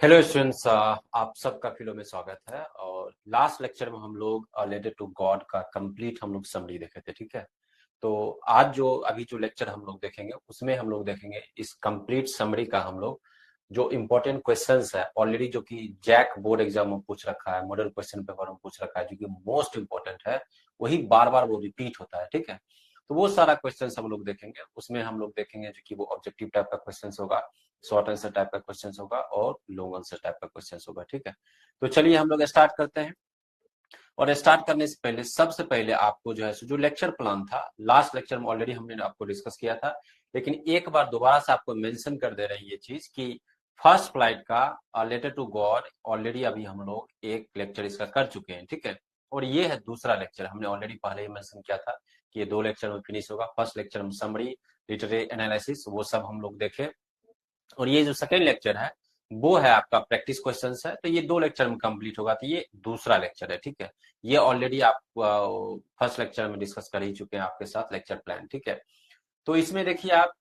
Hello students, आप सबका फिलो में स्वागत है। और लास्ट लेक्चर में हम लोग रिलेटेड टू गॉड का कंप्लीट हम लोग समरी देखे थे। ठीक है, तो आज जो अभी जो लेक्चर हम लोग देखेंगे उसमें हम लोग देखेंगे इस कंप्लीट समरी का हम लोग जो इम्पोर्टेंट क्वेश्चंस है ऑलरेडी जो कि जैक बोर्ड एग्जाम में पूछ रखा है, मॉडल क्वेश्चन पेपर में पूछ रखा है, जो कि मोस्ट इंपॉर्टेंट है, वही बार बार वो रिपीट होता है। ठीक है, तो वो सारा क्वेश्चंस हम लोग देखेंगे। उसमें हम लोग देखेंगे जो कि वो ऑब्जेक्टिव टाइप का क्वेश्चन होगा, शॉर्ट आंसर टाइप का क्वेश्चन होगा और लॉन्ग आंसर टाइप का क्वेश्चन होगा। ठीक है, तो चलिए हम लोग स्टार्ट करते हैं। और स्टार्ट करने से पहले सबसे पहले आपको जो है जो लेक्चर प्लान था लास्ट लेक्चर में ऑलरेडी हमने आपको डिस्कस किया था, लेकिन एक बार दोबारा से आपको मेंशन कर दे रहे हैं ये चीज कि फर्स्ट फ्लाइट का लेटर टू गॉड ऑलरेडी अभी हम लोग एक लेक्चर इसका कर चुके हैं। ठीक है, और ये है दूसरा लेक्चर। हमने ऑलरेडी पहले ही मेंशन किया था कि ये 2 लेक्चर में फिनिश होगा। फर्स्ट लेक्चर में समरी, लिटरेरी एनालिसिस, वो सब हम लोग देखे। और ये जो सेकेंड लेक्चर है वो है आपका प्रैक्टिस क्वेश्चंस है, तो ये 2 लेक्चर में कंप्लीट होगा। तो ये दूसरा लेक्चर है। ठीक है, ये ऑलरेडी आप फर्स्ट लेक्चर में डिस्कस कर ही चुके हैं आपके साथ लेक्चर प्लान। ठीक है, तो इसमें देखिए आप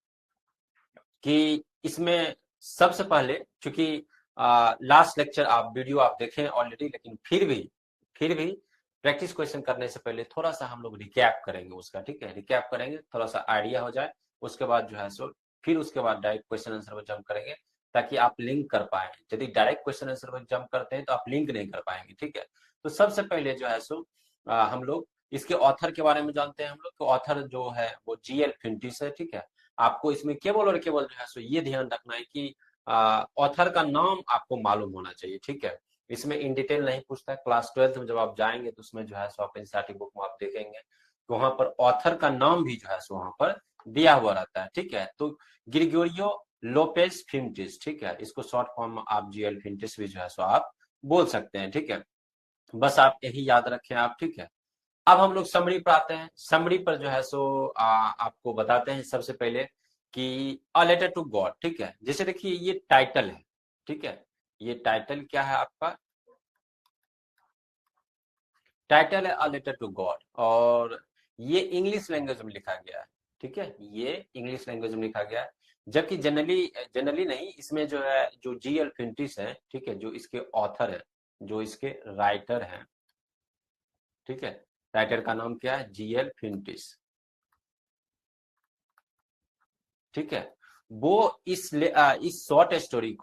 कि इसमें सबसे पहले चूंकि लास्ट लेक्चर आप वीडियो आप देखें ऑलरेडी, लेकिन फिर भी प्रैक्टिस क्वेश्चन करने से पहले थोड़ा सा हम लोग रिकैप करेंगे उसका। ठीक है, रिकैप करेंगे, थोड़ा सा आइडिया हो जाए। उसके बाद जो है सो फिर उसके बाद डायरेक्ट क्वेश्चन आंसर पर जंप करेंगे, ताकि आप लिंक कर पाए। यदि डायरेक्ट क्वेश्चन आंसर पर जंप करते हैं तो आप लिंक नहीं कर पाएंगे। ठीक है, तो सबसे पहले जो है सो हम लोग इसके ऑथर के बारे में जानते हैं। हम लोग ऑथर जो है वो GL फिंटिस है। ठीक है, आपको इसमें केवल और केवल जो है सो ये ध्यान रखना है कि ऑथर का नाम आपको मालूम होना चाहिए। ठीक है, इसमें इन डिटेल नहीं पूछता है। क्लास 12th में जब आप जाएंगे तो उसमें जो है सो आप एनसीईआरटी बुक में आप देखेंगे तो वहां पर ऑथर का नाम भी जो है सो वहां पर दिया हुआ रहता है। ठीक है, तो ग्रिगोरियो लोपेज फिंटिस, ठीक है, इसको शॉर्ट फॉर्म में आप GL फिंटिस भी जो है सो आप बोल सकते हैं। ठीक है, बस आप यही याद रखें आप। ठीक है, अब हम लोग समरी पर आते हैं। समरी पर जो है सो आपको बताते हैं सबसे पहले कि अ लेटर टू गॉड। ठीक है, जैसे देखिए ये टाइटल है। ठीक है, ये टाइटल क्या है आपका? टाइटल है अ लेटर टू गॉड, और ये इंग्लिश लैंग्वेज में लिखा गया है। ठीक है, ये इंग्लिश लैंग्वेज में लिखा गया है, जबकि जनरली जनरली नहीं, इसमें जो है जो GL फिंटिस है, ठीक है, जो इसके ऑथर है, जो इसके राइटर हैं, ठीक है, राइटर का नाम क्या है? GL फिंटिस। ठीक है, वो इस शॉर्ट स्टोरी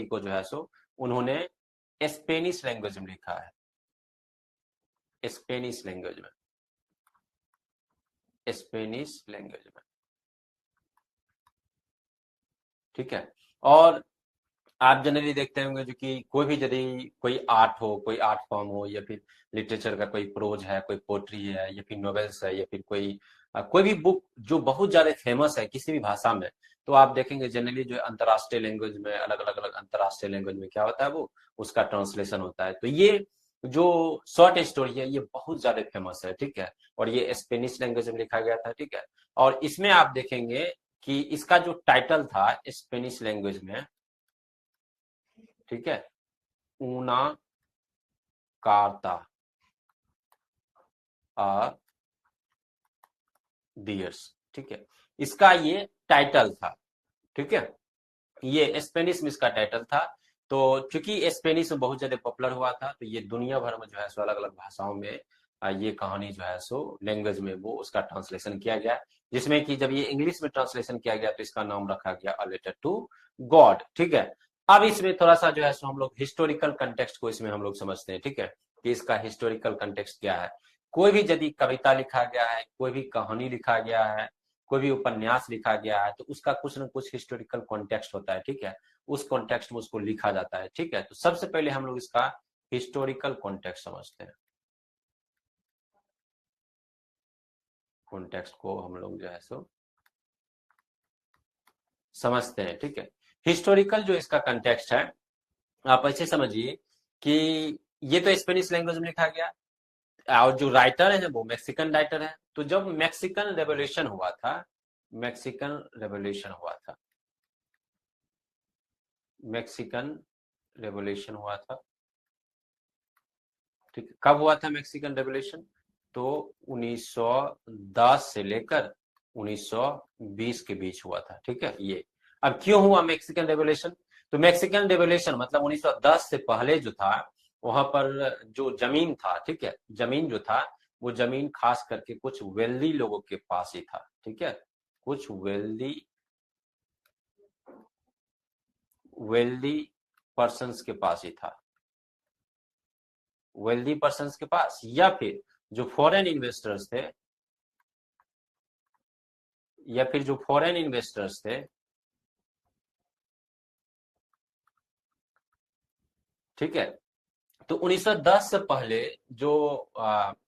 को जो है सो उन्होंने स्पेनिश लैंग्वेज में लिखा है। स्पेनिश लैंग्वेज में, स्पेनिश लैंग्वेज में। ठीक है, और आप जनरली देखते होंगे जो कि कोई भी यदि कोई आर्ट हो, कोई आर्ट फॉर्म हो, या फिर लिटरेचर का कोई प्रोज है, कोई पोट्री है, या फिर नॉवेल्स है, या फिर कोई भी बुक जो बहुत ज्यादा फेमस है किसी भी भाषा में, तो आप देखेंगे जनरली जो अंतर्राष्ट्रीय लैंग्वेज में, अलग अलग अंतर्राष्ट्रीय लैंग्वेज में क्या होता है, वो उसका ट्रांसलेशन होता है। तो ये जो शॉर्ट स्टोरी है ये बहुत ज्यादा फेमस है। ठीक है, और ये स्पेनिश लैंग्वेज में लिखा गया था। ठीक है, और इसमें आप देखेंगे कि इसका जो टाइटल था स्पेनिश लैंग्वेज में, ठीक है, ऊना कार्ता डियर्स। ठीक है, इसका ये टाइटल था। ठीक है, ये स्पेनिश में इसका टाइटल था। तो चूंकि स्पेनिश में बहुत ज्यादा पॉपुलर हुआ था, तो ये दुनिया भर में जो है सो अलग अलग भाषाओं में ये कहानी जो है सो लैंग्वेज में वो उसका ट्रांसलेशन किया गया, जिसमें कि जब ये इंग्लिश में ट्रांसलेशन किया गया तो इसका नाम रखा गया अ लेटर टू गॉड। ठीक है, अब इसमें थोड़ा सा जो है सो हम लोग हिस्टोरिकल कंटेक्स्ट को इसमें हम लोग समझते हैं। ठीक है, कि इसका हिस्टोरिकल कंटेक्स्ट क्या है। कोई भी यदि कविता लिखा गया है, कोई भी कहानी लिखा गया है, कोई भी उपन्यास लिखा गया है, तो उसका कुछ न कुछ हिस्टोरिकल कॉन्टेक्स्ट होता है। ठीक है, उस कॉन्टेक्स्ट में उसको लिखा जाता है। ठीक है, तो सबसे पहले हम लोग इसका हिस्टोरिकल कॉन्टेक्स्ट समझते हैं। कॉन्टेक्स्ट को हम लोग जो है सो समझते हैं। ठीक है, हिस्टोरिकल जो इसका कंटेक्स्ट है, आप ऐसे समझिए कि ये तो स्पेनिश लैंग्वेज में लिखा गया, और जो राइटर है वो मैक्सिकन राइटर है। तो जब मैक्सिकन रेवोल्यूशन हुआ था, मैक्सिकन रेवोल्यूशन हुआ था, मैक्सिकन रेवोल्यूशन हुआ था। ठीक है, कब हुआ था मैक्सिकन रेवोल्यूशन? तो 1910 से लेकर 1920 के बीच हुआ था। ठीक है, ये अब क्यों हुआ मैक्सिकन रेवोल्यूशन? तो मैक्सिकन रेवोल्यूशन मतलब 1910 से पहले जो था वहां पर जो जमीन था, ठीक है, जमीन जो था वो जमीन खास करके कुछ वेल्दी लोगों के पास ही था, ठीक है, कुछ वेल्दी पर्सन्स के पास ही था, वेल्दी पर्सन्स के पास, या फिर जो फॉरेन इन्वेस्टर्स थे, या फिर जो फॉरेन इन्वेस्टर्स थे, ठीक है। तो 1910 से पहले जो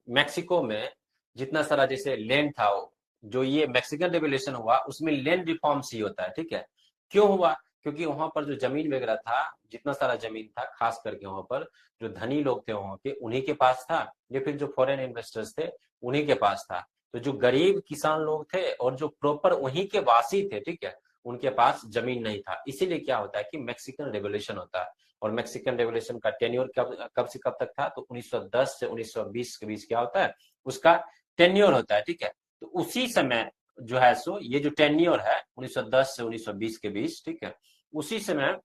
मैक्सिको में जितना सारा जैसे लैंड था, जो ये मैक्सिकन रेवोल्यूशन हुआ उसमें लैंड रिफॉर्म्स ही होता है, ठीक है। क्यों हुआ? क्योंकि वहां पर जो जमीन वगैरह था, जितना सारा जमीन था, खास करके वहां पर जो धनी लोग थे वहां के, उन्हीं के पास था, या फिर जो फॉरेन इन्वेस्टर्स थे उन्हीं के पास था। तो जो गरीब किसान लोग थे और जो प्रॉपर वहीं के वासी थे, ठीक है, उनके पास जमीन नहीं था। इसीलिए क्या होता है कि मैक्सिकन रेवोल्यूशन होता है। और मैक्सिकन रेवोल्यूशन का टेन्योर कब से कब तक था? तो 1910 से 1920 के बीच क्या होता है, उसका टेन्योर होता है, ठीक है। तो उसी समय जो है सो ये जो टेन्योर है 1910 से 1920 के बीच, ठीक है, उसी समय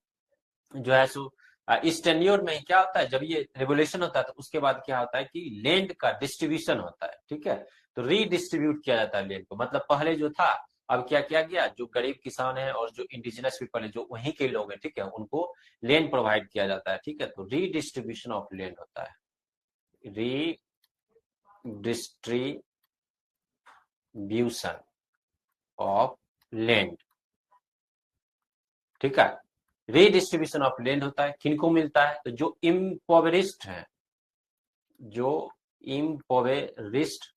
जो है सो इस टेन्योर में क्या होता है, जब ये रेवोल्यूशन होता है तो उसके बाद क्या होता है कि लैंड का डिस्ट्रीब्यूशन होता है, ठीक है। तो रीडिस्ट्रीब्यूट किया जाता है लैंड को, मतलब पहले जो था अब क्या किया गया, जो गरीब किसान है और जो इंडिजिनस पीपल है, जो वहीं के लोग हैं, ठीक है, उनको लैंड प्रोवाइड किया जाता है, ठीक है। तो रीडिस्ट्रीब्यूशन ऑफ लैंड होता है, रीडिस्ट्रीब्यूशन ऑफ लैंड, ठीक है। रीडिस्ट्रीब्यूशन ऑफ लैंड होता है, किनको मिलता है? तो जो इम्पोवेरिस्ट है, जो इम्पोवेरिस्ट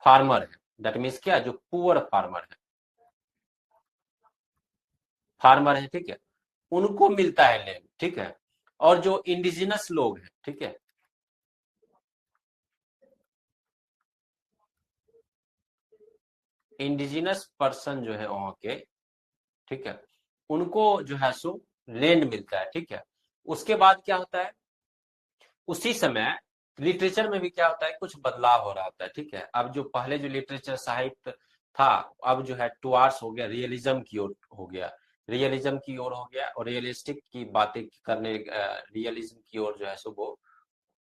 फार्मर है, दैट मीन्स क्या, जो पुअर फार्मर है, ठीक है, उनको मिलता है लैंड, ठीक है। और जो इंडिजिनस लोग हैं, ठीक है, इंडिजिनस पर्सन जो है वहां के, ठीक है, उनको जो है सो लैंड मिलता है, ठीक है। उसके बाद क्या होता है, उसी समय लिटरेचर में भी क्या होता है, कुछ बदलाव हो रहा होता है, ठीक है। अब जो पहले जो लिटरेचर साहित्य था, अब जो है टुवार्ड्स हो गया रियलिज्म की ओर हो गया, रियलिज्म की ओर हो गया, और रियलिस्टिक की बातें करने, रियलिज्म की ओर जो है सो वो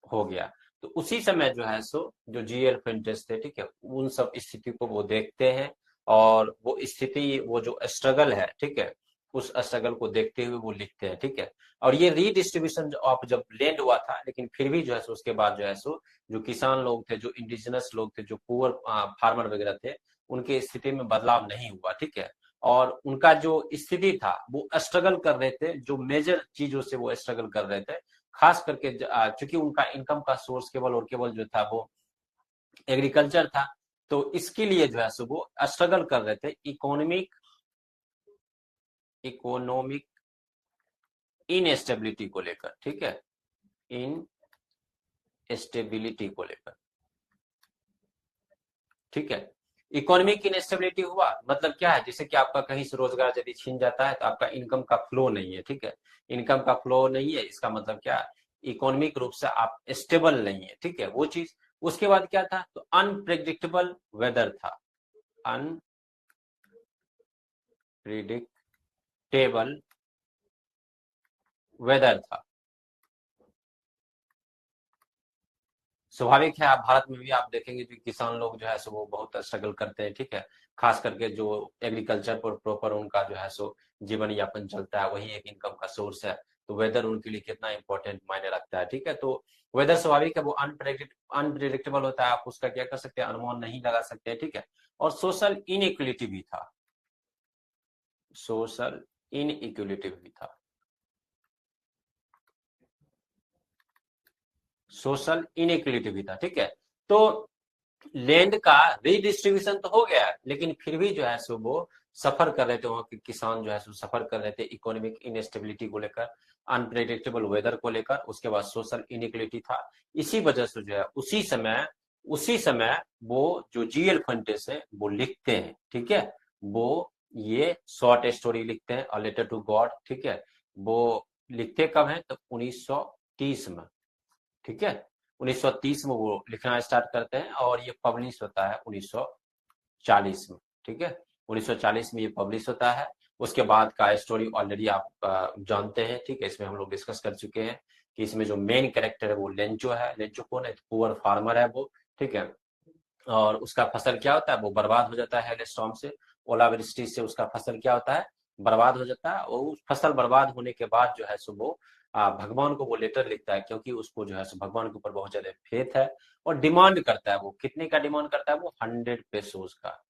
हो गया। तो उसी समय जो है सो जो जीएल फिंटेस थे, ठीक है, उन सब स्थिति को वो देखते हैं, और वो स्थिति, वो जो स्ट्रगल है, ठीक है, उस स्ट्रगल को देखते हुए वो लिखते हैं, ठीक है। और ये रीडिस्ट्रीब्यूशन ऑफ जब लैंड हुआ था, लेकिन फिर भी जो है सो उसके बाद जो है सो जो किसान लोग थे, जो इंडिजिनस लोग थे, जो पुअर फार्मर वगैरह थे, उनके स्थिति में बदलाव नहीं हुआ, ठीक है। और उनका जो स्थिति था वो स्ट्रगल कर रहे थे, जो मेजर चीजों से वो स्ट्रगल कर रहे थे, खास करके चूंकि उनका इनकम का सोर्स केवल और केवल जो था वो एग्रीकल्चर था, तो इसके लिए जो है सो वो स्ट्रगल कर रहे थे इकोनॉमिक इनस्टेबिलिटी को लेकर, ठीक है, इन स्टेबिलिटी को लेकर, ठीक है। इकोनॉमिक इनस्टेबिलिटी हुआ मतलब क्या है, जैसे कि आपका कहीं से रोजगार यदि छीन जाता है तो आपका इनकम का फ्लो नहीं है, ठीक है, इनकम का फ्लो नहीं है, इसका मतलब क्या, इकोनॉमिक रूप से आप स्टेबल नहीं है, ठीक है, वो चीज। उसके बाद क्या था, तो अनप्रेडिक्टेबल वेदर था, अनप्रिडिक्टेबल वेदर था। स्वाभाविक है, आप भारत में भी आप देखेंगे कि किसान लोग जो है सो वो बहुत स्ट्रगल करते हैं, ठीक है, खास करके जो एग्रीकल्चर पर प्रॉपर उनका जो है सो जीवन यापन चलता है, वही एक इनकम का सोर्स है। तो वेदर उनके लिए कितना इंपॉर्टेंट मायने रखता है, ठीक है। तो वेदर स्वाभाविक है, वो अनप्रिडिक्टेबल होता है, आप उसका क्या कर सकते हैं, अनुमान नहीं लगा सकते, ठीक है। और सोशल इनइक्वलिटी भी था, सोशल इनइक्वलिटी भी था, सोशल इनइक्वलिटी भी था, ठीक है। तो लैंड का रीडिस्ट्रीब्यूशन तो हो गया, लेकिन फिर भी जो है सो वो सफर कर रहे थे, वहां के किसान जो है सो सफर कर रहे थे इकोनॉमिक इनस्टेबिलिटी को लेकर, अनप्रेडिक्टेबल वेदर को लेकर, उसके बाद सोशल इनइक्वलिटी था। इसी वजह से जो है उसी समय वो जो जीएल फंटेस है वो लिखते हैं, ठीक है, वो ये शॉर्ट स्टोरी लिखते हैं, अ लेटर टू गॉड, ठीक है। वो लिखते कब है, तो 1930 में, ठीक है, 1930 में वो लिखना स्टार्ट करते हैं, और ये पब्लिश होता है 1940 में, ठीक है, 1940 में ये पब्लिश होता है। उसके बाद का स्टोरी ऑलरेडी आप जानते हैं, ठीक है। इसमें हम लोग डिस्कस कर चुके हैं कि इसमें जो मेन कैरेक्टर है वो लेंचो है। लेंचो कौन है? पुअर फार्मर है वो, ठीक है। और उसका फसल क्या होता है? वो बर्बाद हो जाता है हेलस्टॉर्म से, ओलावृष्टि से उसका फसल क्या होता है? बर्बाद हो जाता है। और उस फसल बर्बाद होने के बाद जो है सो वो भगवान को वो लेटर लिखता है, क्योंकि उसको जो है सो भगवान के ऊपर बहुत ज्यादा फेथ है। और डिमांड करता है, वो कितने का डिमांड करता है? वो 100 पेसोज का,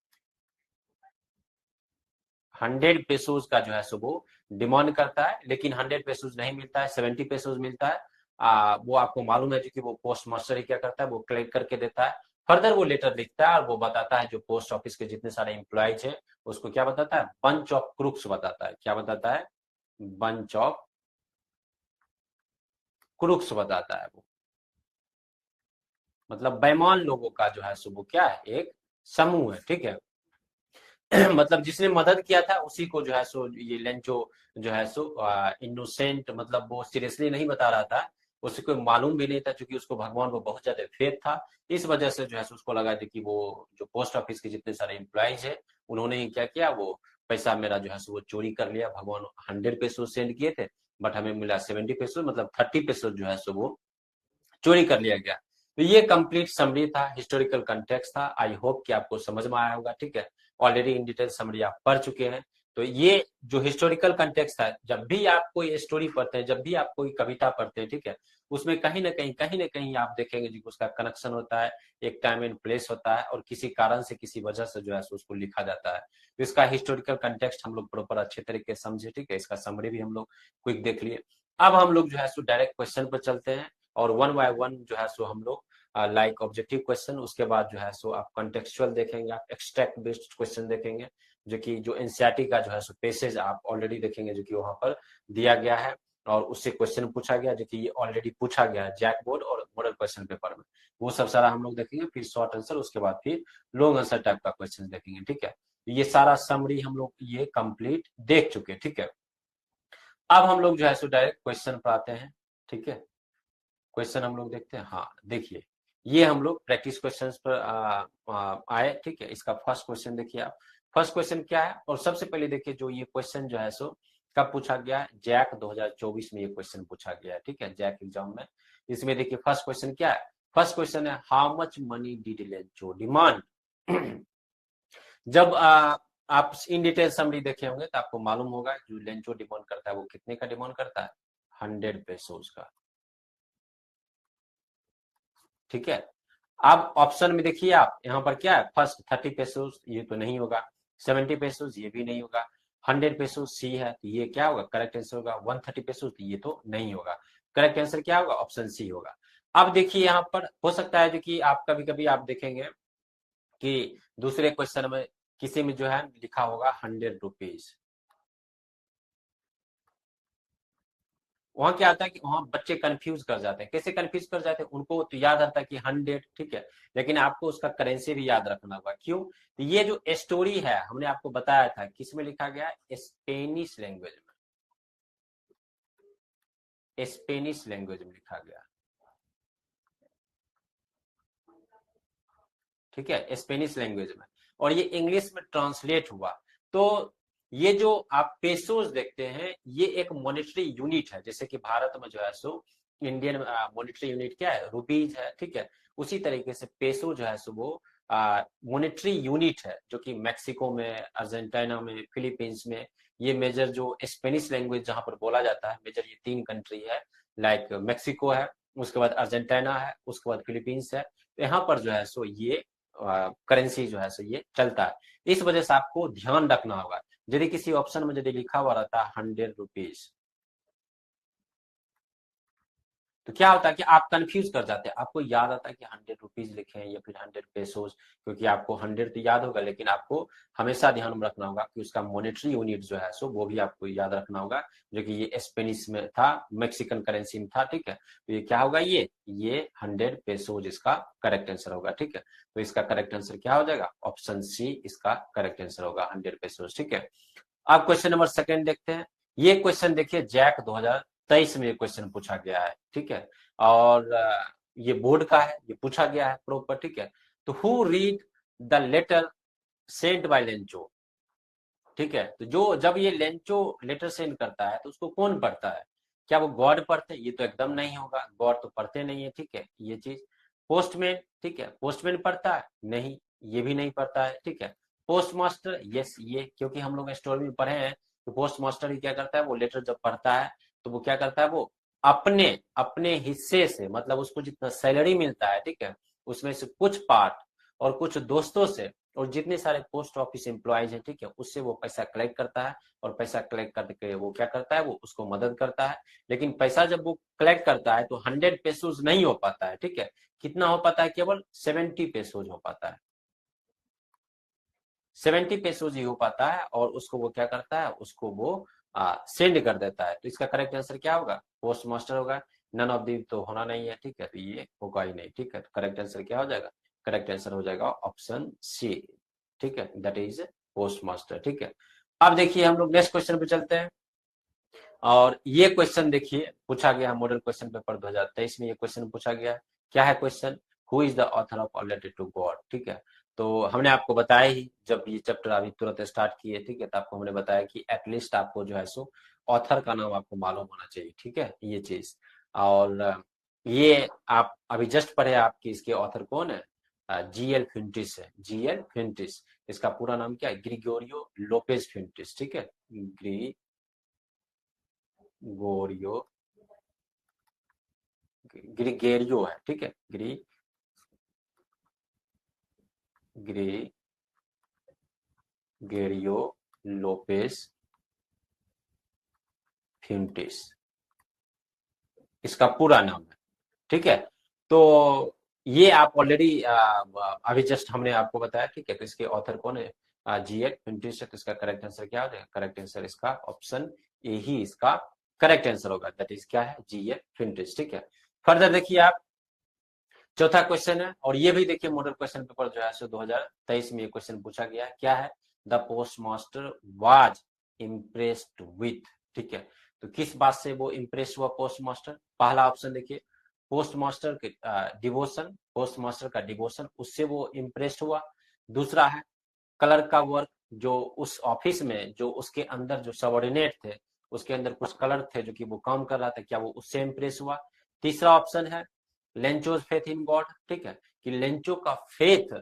100 पेसोज का जो है सो वो डिमांड करता है। लेकिन 100 पेसोज नहीं मिलता है, 70 पेसोज मिलता है। वो आपको मालूम है जो कि वो पोस्ट मास्टर ही क्या करता है? वो कलेक्ट करके देता है। फर्दर वो लेटर लिखता है और वो बताता है जो पोस्ट ऑफिस के जितने सारे एम्प्लॉइज है उसको क्या बताता है? बंच ऑफ क्रूक्स बताता है। क्या बताता है? बंच ऑफ क्रूक्स बताता है वो। मतलब बेईमान लोगों का जो है सो वो क्या है? एक समूह है, ठीक है। मतलब जिसने मदद किया था उसी को जो है सो ये लेंचो जो है सो इनोसेंट, मतलब वो सीरियसली नहीं बता रहा था। उसको मालूम भी नहीं था, क्योंकि उसको भगवान को बहुत ज्यादा फेथ था। इस वजह से जो है सो उसको लगा था कि वो जो पोस्ट ऑफिस के जितने सारे एम्प्लॉइज है उन्होंने ही क्या किया, वो पैसा मेरा जो है सो वो चोरी कर लिया। भगवान 100 पेसो सेंड किए थे, बट हमें मिला 70 पेसो, मतलब 30 पेसो जो है सो वो चोरी कर लिया गया। तो ये कंप्लीट समरी था, हिस्टोरिकल कंटेक्स्ट था। आई होप कि आपको समझ में आया होगा, ठीक है। ऑलरेडी इन डिटेल समरी आप पढ़ चुके हैं। तो ये जो हिस्टोरिकल कंटेक्स्ट है, जब भी आप कोई स्टोरी पढ़ते हैं, जब भी आप कोई कविता पढ़ते हैं, ठीक है, उसमें कहीं ना कहीं आप देखेंगे जी उसका कनेक्शन होता है, एक टाइम एंड प्लेस होता है, और किसी कारण से किसी वजह से जो है उसको लिखा जाता है। तो इसका हिस्टोरिकल कंटेक्स्ट हम लोग प्रॉपर अच्छे तरीके से समझे, ठीक है। इसका समरी भी हम लोग क्विक देख लिए। अब हम लोग जो है डायरेक्ट क्वेश्चन पर चलते हैं, और वन बाय वन जो है सो हम लोग लाइक ऑब्जेक्टिव क्वेश्चन, उसके बाद जो है सो आप कॉन्टेक्चुअल देखेंगे, आप एक्सट्रैक्ट बेस्ड क्वेश्चन देखेंगे, जो कि जो एनसीईआरटी का जो है सो पेसेज आप ऑलरेडी देखेंगे जो कि वहां पर दिया गया है, और उससे क्वेश्चन पूछा गया, जो कि ये ऑलरेडी पूछा गया है जैक बोर्ड और मॉडल क्वेश्चन पेपर में। वो सब सारा हम लोग देखेंगे, फिर शॉर्ट आंसर, उसके बाद फिर लॉन्ग आंसर टाइप का क्वेश्चन देखेंगे, ठीक है। ये सारा समरी हम लोग ये कंप्लीट देख चुके, ठीक है। अब हम लोग जो है सो डायरेक्ट क्वेश्चन पर आते हैं, ठीक है। क्वेश्चन हम लोग देखते हैं। हाँ देखिए, ये हम लोग प्रैक्टिस क्वेश्चंस पर आए, ठीक है। इसका फर्स्ट क्वेश्चन देखिए आप। फर्स्ट क्वेश्चन क्या है? और सबसे पहले देखिए जो ये क्वेश्चन जो है सो कब पूछा गया है? जैक 2024 में ये क्वेश्चन पूछा गया है, ठीक है, जैक एग्जाम में। इसमें देखिए फर्स्ट क्वेश्चन क्या है? फर्स्ट क्वेश्चन है how much money did Lencho demand. जब आप इन डिटेल समरी देखे होंगे तो आपको मालूम होगा जो लेंचो डिमांड करता है वो कितने का डिमांड करता है? 100 पेसोज का, ठीक है। अब ऑप्शन में देखिए आप, यहाँ पर क्या है? फर्स्ट 30 पेसोज, ये तो नहीं होगा। 70 पेसोज, ये भी नहीं होगा। 100 पेसोज सी है, तो ये क्या होगा? करेक्ट आंसर होगा। 130 पेसोज, तो ये तो नहीं होगा। करेक्ट आंसर क्या होगा? ऑप्शन सी होगा। अब देखिए यहाँ पर हो सकता है जो कि आप कभी कभी आप देखेंगे कि दूसरे क्वेश्चन में किसी में जो है लिखा होगा 100 रुपीज। वहां क्या आता है कि वहां बच्चे कंफ्यूज कर जाते हैं। कैसे कंफ्यूज कर जाते हैं? उनको तो याद आता है कि 100, ठीक है, लेकिन आपको उसका करेंसी भी याद रखना होगा। क्यों? तो ये जो स्टोरी है हमने आपको बताया था किस में लिखा गया? स्पेनिश लैंग्वेज में, स्पेनिश लैंग्वेज में लिखा गया, ठीक है, स्पेनिश लैंग्वेज में। और ये इंग्लिश में ट्रांसलेट हुआ। तो ये जो आप पेसोज देखते हैं, ये एक मॉनेटरी यूनिट है। जैसे कि भारत में जो है सो इंडियन मॉनेटरी यूनिट क्या है? रुपीज है, ठीक है। उसी तरीके से पेसो जो है सो वो मॉनेटरी यूनिट है, जो कि मैक्सिको में, अर्जेंटीना में, फिलीपींस में, ये मेजर जो स्पेनिश लैंग्वेज जहां पर बोला जाता है, मेजर ये 3 कंट्री है। लाइक मैक्सिको है, उसके बाद अर्जेंटीना है, उसके बाद फिलीपींस है। तो यहाँ पर जो है सो ये करेंसी जो है सो ये चलता है। इस वजह से आपको ध्यान रखना होगा। यदि किसी ऑप्शन में यदि लिखा हुआ रहता है 100 रुपीज, तो क्या होता है कि आप कंफ्यूज कर जाते हैं। आपको याद आता है कि 100 रुपीज लिखे हैं या फिर 100 पेसोज, क्योंकि आपको 100 तो याद होगा, लेकिन आपको हमेशा ध्यान में रखना होगा कि उसका मॉनेटरी यूनिट जो है सो वो भी आपको याद रखना होगा, जो कि ये स्पेनिश में था, मैक्सिकन करेंसी में था, ठीक है। तो ये क्या होगा? ये 100 पेसोज इसका करेक्ट आंसर होगा, ठीक है। तो इसका करेक्ट आंसर क्या हो जाएगा? ऑप्शन सी इसका करेक्ट आंसर होगा, 100 पेसोज, ठीक है। अब क्वेश्चन नंबर सेकंड देखते हैं। ये क्वेश्चन देखिए जैक 2023 में ये क्वेश्चन पूछा गया है, ठीक है। और ये बोर्ड का है, ये पूछा गया है प्रॉपर, ठीक है। तो who read the letter sent by Lencho? ठीक है। तो जो जब ये लेंचो लेटर सेंड करता है तो उसको कौन पढ़ता है? क्या वो गॉड पढ़ते हैं? ये तो एकदम नहीं होगा, गॉड तो पढ़ते नहीं है, ठीक है, ये चीज। पोस्टमैन, ठीक है, पोस्टमैन पढ़ता है? नहीं, ये भी नहीं पढ़ता है, ठीक है। पोस्ट मास्टर, यस, ये क्योंकि हम लोग स्टोरी में पढ़े हैं तो पोस्ट मास्टर ही क्या करता है, वो लेटर जब पढ़ता है तो वो क्या करता है, वो अपने अपने हिस्से से, मतलब उसको जितना सैलरी मिलता है, ठीक है, उसमें से कुछ पार्ट और कुछ दोस्तों से और जितने सारे पोस्ट ऑफिस एम्प्लॉयज हैं, ठीक है, उससे वो पैसा कलेक्ट करता है और पैसा कलेक्ट करके वो क्या करता है, वो उसको मदद करता है। लेकिन पैसा जब वो कलेक्ट करता है तो 100 पेसोज नहीं हो पाता है, ठीक है। कितना हो पाता है? केवल 70 पेसोज हो पाता है, 70 पेसोज ही हो पाता है। और उसको वो क्या करता है, उसको वो सेंड कर देता है। तो इसका करेक्ट आंसर क्या होगा? पोस्ट मास्टर होगा। नन ऑफ दी तो होना नहीं है, ठीक है, तो ये होगा ही नहीं, ठीक है। करेक्ट आंसर क्या हो जाएगा? करेक्ट आंसर हो जाएगा ऑप्शन सी, ठीक है, दैट इज पोस्ट मास्टर, ठीक है। अब देखिए हम लोग नेक्स्ट क्वेश्चन पे चलते हैं। और ये क्वेश्चन देखिए पूछा गया मॉडल क्वेश्चन पेपर 2023 में, ये क्वेश्चन पूछा गया। क्या है question? Who is the author of a letter to God, ठीक है। तो हमने आपको बताया ही, जब ये चैप्टर अभी तुरंत स्टार्ट किए, ठीक है, तो आपको हमने बताया कि एटलीस्ट आपको जो है सो ऑथर का नाम आपको मालूम होना चाहिए, ठीक है, ये चीज। और ये आप अभी जस्ट पढ़े, आपकी इसके ऑथर कौन है? GL फ्यूंटिस है, GL फ्यूंटिस। इसका पूरा नाम क्या है? ग्रिगोरियो लोपेज फ्यूंटिस, ठीक है, ग्रिगोरियो, ग्रिगेरियो है, ठीक है, ग्रिगेरियो लोपेस फ्यूंटिस, इसका पूरा नाम है, ठीक है। तो ये आप ऑलरेडी अभी जस्ट हमने आपको बताया, ठीक है। तो इसके ऑथर कौन है? GL फ्यूंटिस है। तो इसका करेक्ट आंसर क्या हो जाएगा? करेक्ट आंसर इसका ऑप्शन ए ही इसका करेक्ट आंसर होगा, दैट इज क्या है? GL फ्यूंटिस, ठीक है। फर्दर देखिए आप, चौथा क्वेश्चन है, और ये भी देखिए मॉडल क्वेश्चन पेपर जो है सो 2023 में ये क्वेश्चन पूछा गया है। क्या है? The post master was impressed with, ठीक है। तो किस बात से वो इम्प्रेस हुआ पोस्ट मास्टर? पहला ऑप्शन देखिए, पोस्ट मास्टर के डिवोशन, पोस्ट मास्टर का डिवोशन, उससे वो इम्प्रेस हुआ। दूसरा है कलर का वर्क, जो उस ऑफिस में जो उसके अंदर जो सबॉर्डिनेट थे, उसके अंदर कुछ कलर थे जो कि वो काम कर रहा था, क्या वो उससे इम्प्रेस हुआ? तीसरा ऑप्शन है लेंचोज फेथ इन गॉड, ठीक है, कि लेंचो का फेथ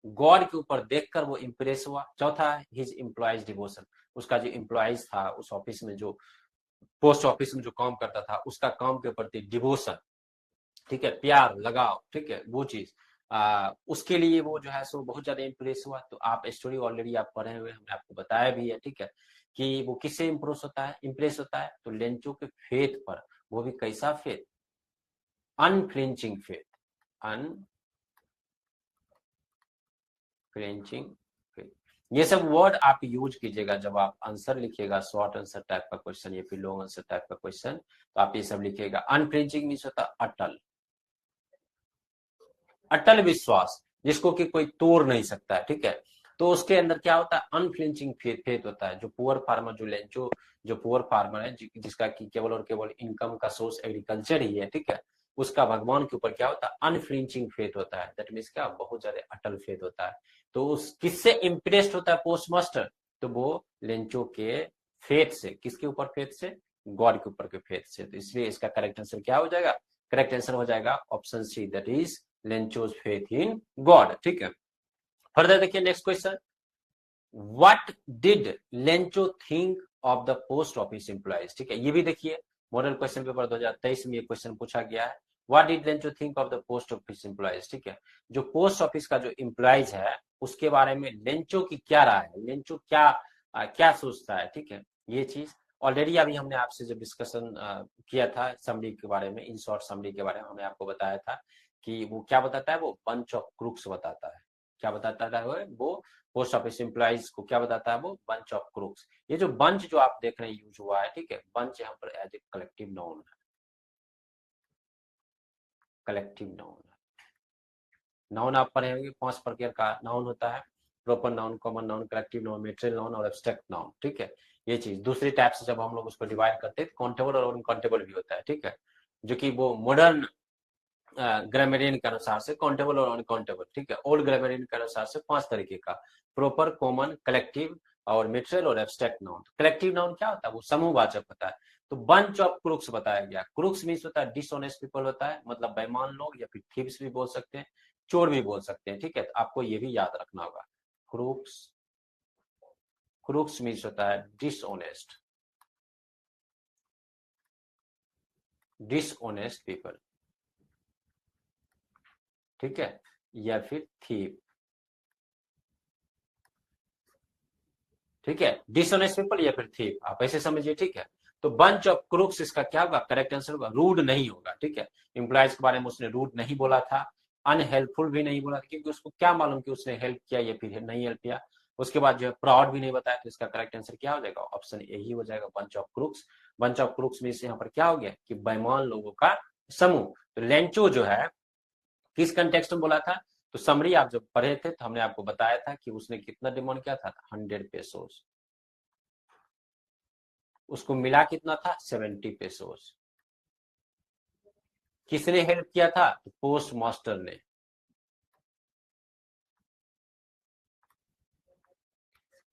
गॉड के ऊपर देखकर वो इंप्रेस हुआ। चौथा है हिज एम्प्लॉयज डिवोशन, उसका जो एम्प्लॉयज था उस ऑफिस में, जो पोस्ट ऑफिस में जो काम करता था, उसका काम के प्रति डिवोशन, ठीक है, प्यार लगाव, ठीक है, वो चीज उसके लिए वो जो है सो बहुत ज्यादा इंप्रेस हुआ। तो आप स्टोरी ऑलरेडी आप पढ़े हुए, हमने आपको बताया भी है, ठीक है, कि वो किससे इंप्रेस होता है तो लेंचो के फेथ पर। वो भी कैसा faith? Unflinching faith, unflinching faith. ये सब वर्ड आप यूज कीजिएगा जब आप आंसर लिखिएगा, शॉर्ट आंसर टाइप का क्वेश्चन या फिर लॉन्ग आंसर टाइप का क्वेश्चन, तो आप ये सब लिखिएगा। अनफ्लिंचिंग मीन्स होता अटल, अटल विश्वास, जिसको कि कोई तोड़ नहीं सकता है, ठीक है। तो उसके अंदर क्या होता है? अनफ्लिंचिंग फेथ होता है। जो पुअर फार्मर, जो लेंचो, जो पुअर फार्मर है, जिसका कि केवल और केवल इनकम का सोर्स एग्रीकल्चर ही है, ठीक है, उसका भगवान के ऊपर क्या होता है? अनफ्लिंचिंग फेथ होता है। दैट मीन्स क्या? बहुत ज्यादा अटल फेथ होता है। तो उस किससे इम्प्रेस्ड होता है पोस्ट मास्टर? तो वो लेंचो के फेथ से। किसके ऊपर फेथ से? गॉड के ऊपर के फेथ से। तो इसलिए इसका करेक्ट आंसर क्या हो जाएगा? करेक्ट आंसर हो जाएगा option C, that is Lencho's faith in God, ठीक है। फर्दर देखिए next question, what did Lencho think of the post office employees, ठीक है। ये भी देखिए मॉडल क्वेश्चन पेपर 2023 में ये क्वेश्चन पूछा गया है। What did Lencho think of the post office employees, ठीक है। जो पोस्ट ऑफिस का जो एम्प्लॉयज है उसके बारे में लेंचो की क्या राय है? लेंचो क्या सोचता है, ठीक है, ये चीज ऑलरेडी अभी हमने आपसे जब डिस्कशन किया था समरी के बारे में, इन शॉर्ट समरी के बारे में हमने आपको बताया था कि वो क्या बताता है, वो बंच ऑफ क्रूक्स बताता है। क्या बताता है वो? पोस्ट ऑफिस एम्प्लॉइज को क्या बताता है? वो बंच ऑफ क्रूक्स। ये जो बंच जो आप देख रहे हैं यूज हुआ है, ठीक है, बंच यहाँ पर एज ए कलेक्टिव नाउन है, कलेक्टिव नाउन है। नाउन आप पढ़े होंगे, 5 प्रकार का नाउन होता है, proper noun, common noun, collective noun, material noun और एब्स्ट्रैक्ट नाउन, ठीक है। ये चीज दूसरी टाइप से जब हम लोग उसको डिवाइड करते हैं, काउंटेबल और अनकाउंटेबल भी होता है, ठीक है, जो कि वो मॉडर्न ग्रामेरियन के अनुसार से काउंटेबल और अनकाउंटेबल, ठीक है। ओल्ड ग्रामेरियन के अनुसार से 5 तरीके का, प्रॉपर, कॉमन, कलेक्टिव और मेटेरियल और एब्स्ट्रैक्ट नाउन। कलेक्टिव नाउन क्या होता है, वो समूहवाचक होता है। तो बंच ऑफ क्रूक्स बताया गया। क्रूक्स मीन्स होता है डिसऑनेस्ट पीपल होता है, मतलब बेईमान लोग, या फिर थीव्स भी बोल सकते हैं, चोर भी बोल सकते हैं, ठीक है। तो आपको ये भी याद रखना होगा। क्रूक्स, क्रूक्स मीन्स होता है डिसऑनेस्ट, डिसऑनेस्ट पीपल, ठीक है, या फिर थीव, ठीक है। डिसऑनेस्ट पीपल या फिर थीव, आप ऐसे समझिए, ठीक है। तो बंच ऑफ क्रूक्स इसका क्या होगा, करेक्ट आंसर होगा। रूड नहीं होगा, ठीक है। एम्प्लॉयज के बारे में उसने रूड नहीं बोला था, अनहेल्पफुल भी नहीं बोला था, क्योंकि उसको क्या मालूम कि उसने हेल्प किया या फिर नहीं हेल्प किया। उसके बाद जो है प्राउड भी नहीं बताया, तो इसका करेक्ट आंसर क्या हो जाएगा, ऑप्शन ए ही हो जाएगा, bunch of crooks. Bunch of crooks में यहाँ पर क्या हो गया कि बेईमान लोगों का समूह। तो लेंचो जो है किस कंटेक्स्ट में बोला था, तो समरी आप जब पढ़े थे तो हमने आपको बताया था कि उसने कितना डिमांड किया था, 100 पेसोस। उसको मिला कितना था, 70 पेसोस। किसने हेल्प किया था, तो पोस्ट मास्टर ने।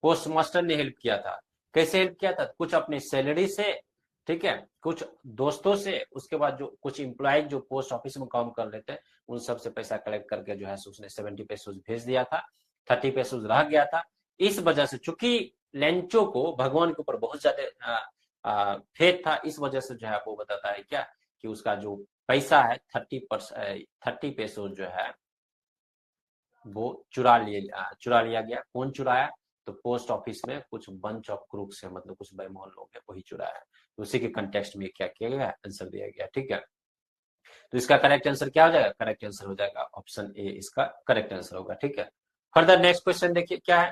पोस्ट मास्टर ने हेल्प किया था। कैसे हेल्प किया था, कुछ अपनी सैलरी से, ठीक है, कुछ दोस्तों से, उसके बाद जो कुछ इंप्लॉइज जो पोस्ट ऑफिस में काम कर लेते हैं उन सबसे पैसा कलेक्ट करके जो है उसने 70 पेसोस भेज दिया था। 30 पेसोस रह गया था। इस वजह से चूंकि लेंचो को भगवान के ऊपर बहुत ज्यादा फेथ था, इस वजह से जो है वो बताता है क्या कि उसका जो पैसा है 30 पेसोस जो है वो चुरा लिया गया। कौन चुराया, तो पोस्ट ऑफिस में कुछ बंच ऑफ क्रूक्स है, मतलब कुछ बेईमान लोग हैं, वही चुराया। तो उसी के कंटेक्स्ट में क्या किया गया, आंसर दिया गया, ठीक है। तो इसका करेक्ट आंसर क्या हो जाएगा, करेक्ट आंसर हो जाएगा ऑप्शन ए, इसका करेक्ट आंसर होगा, ठीक है। फर्दर नेक्स्ट क्वेश्चन देखिए क्या है,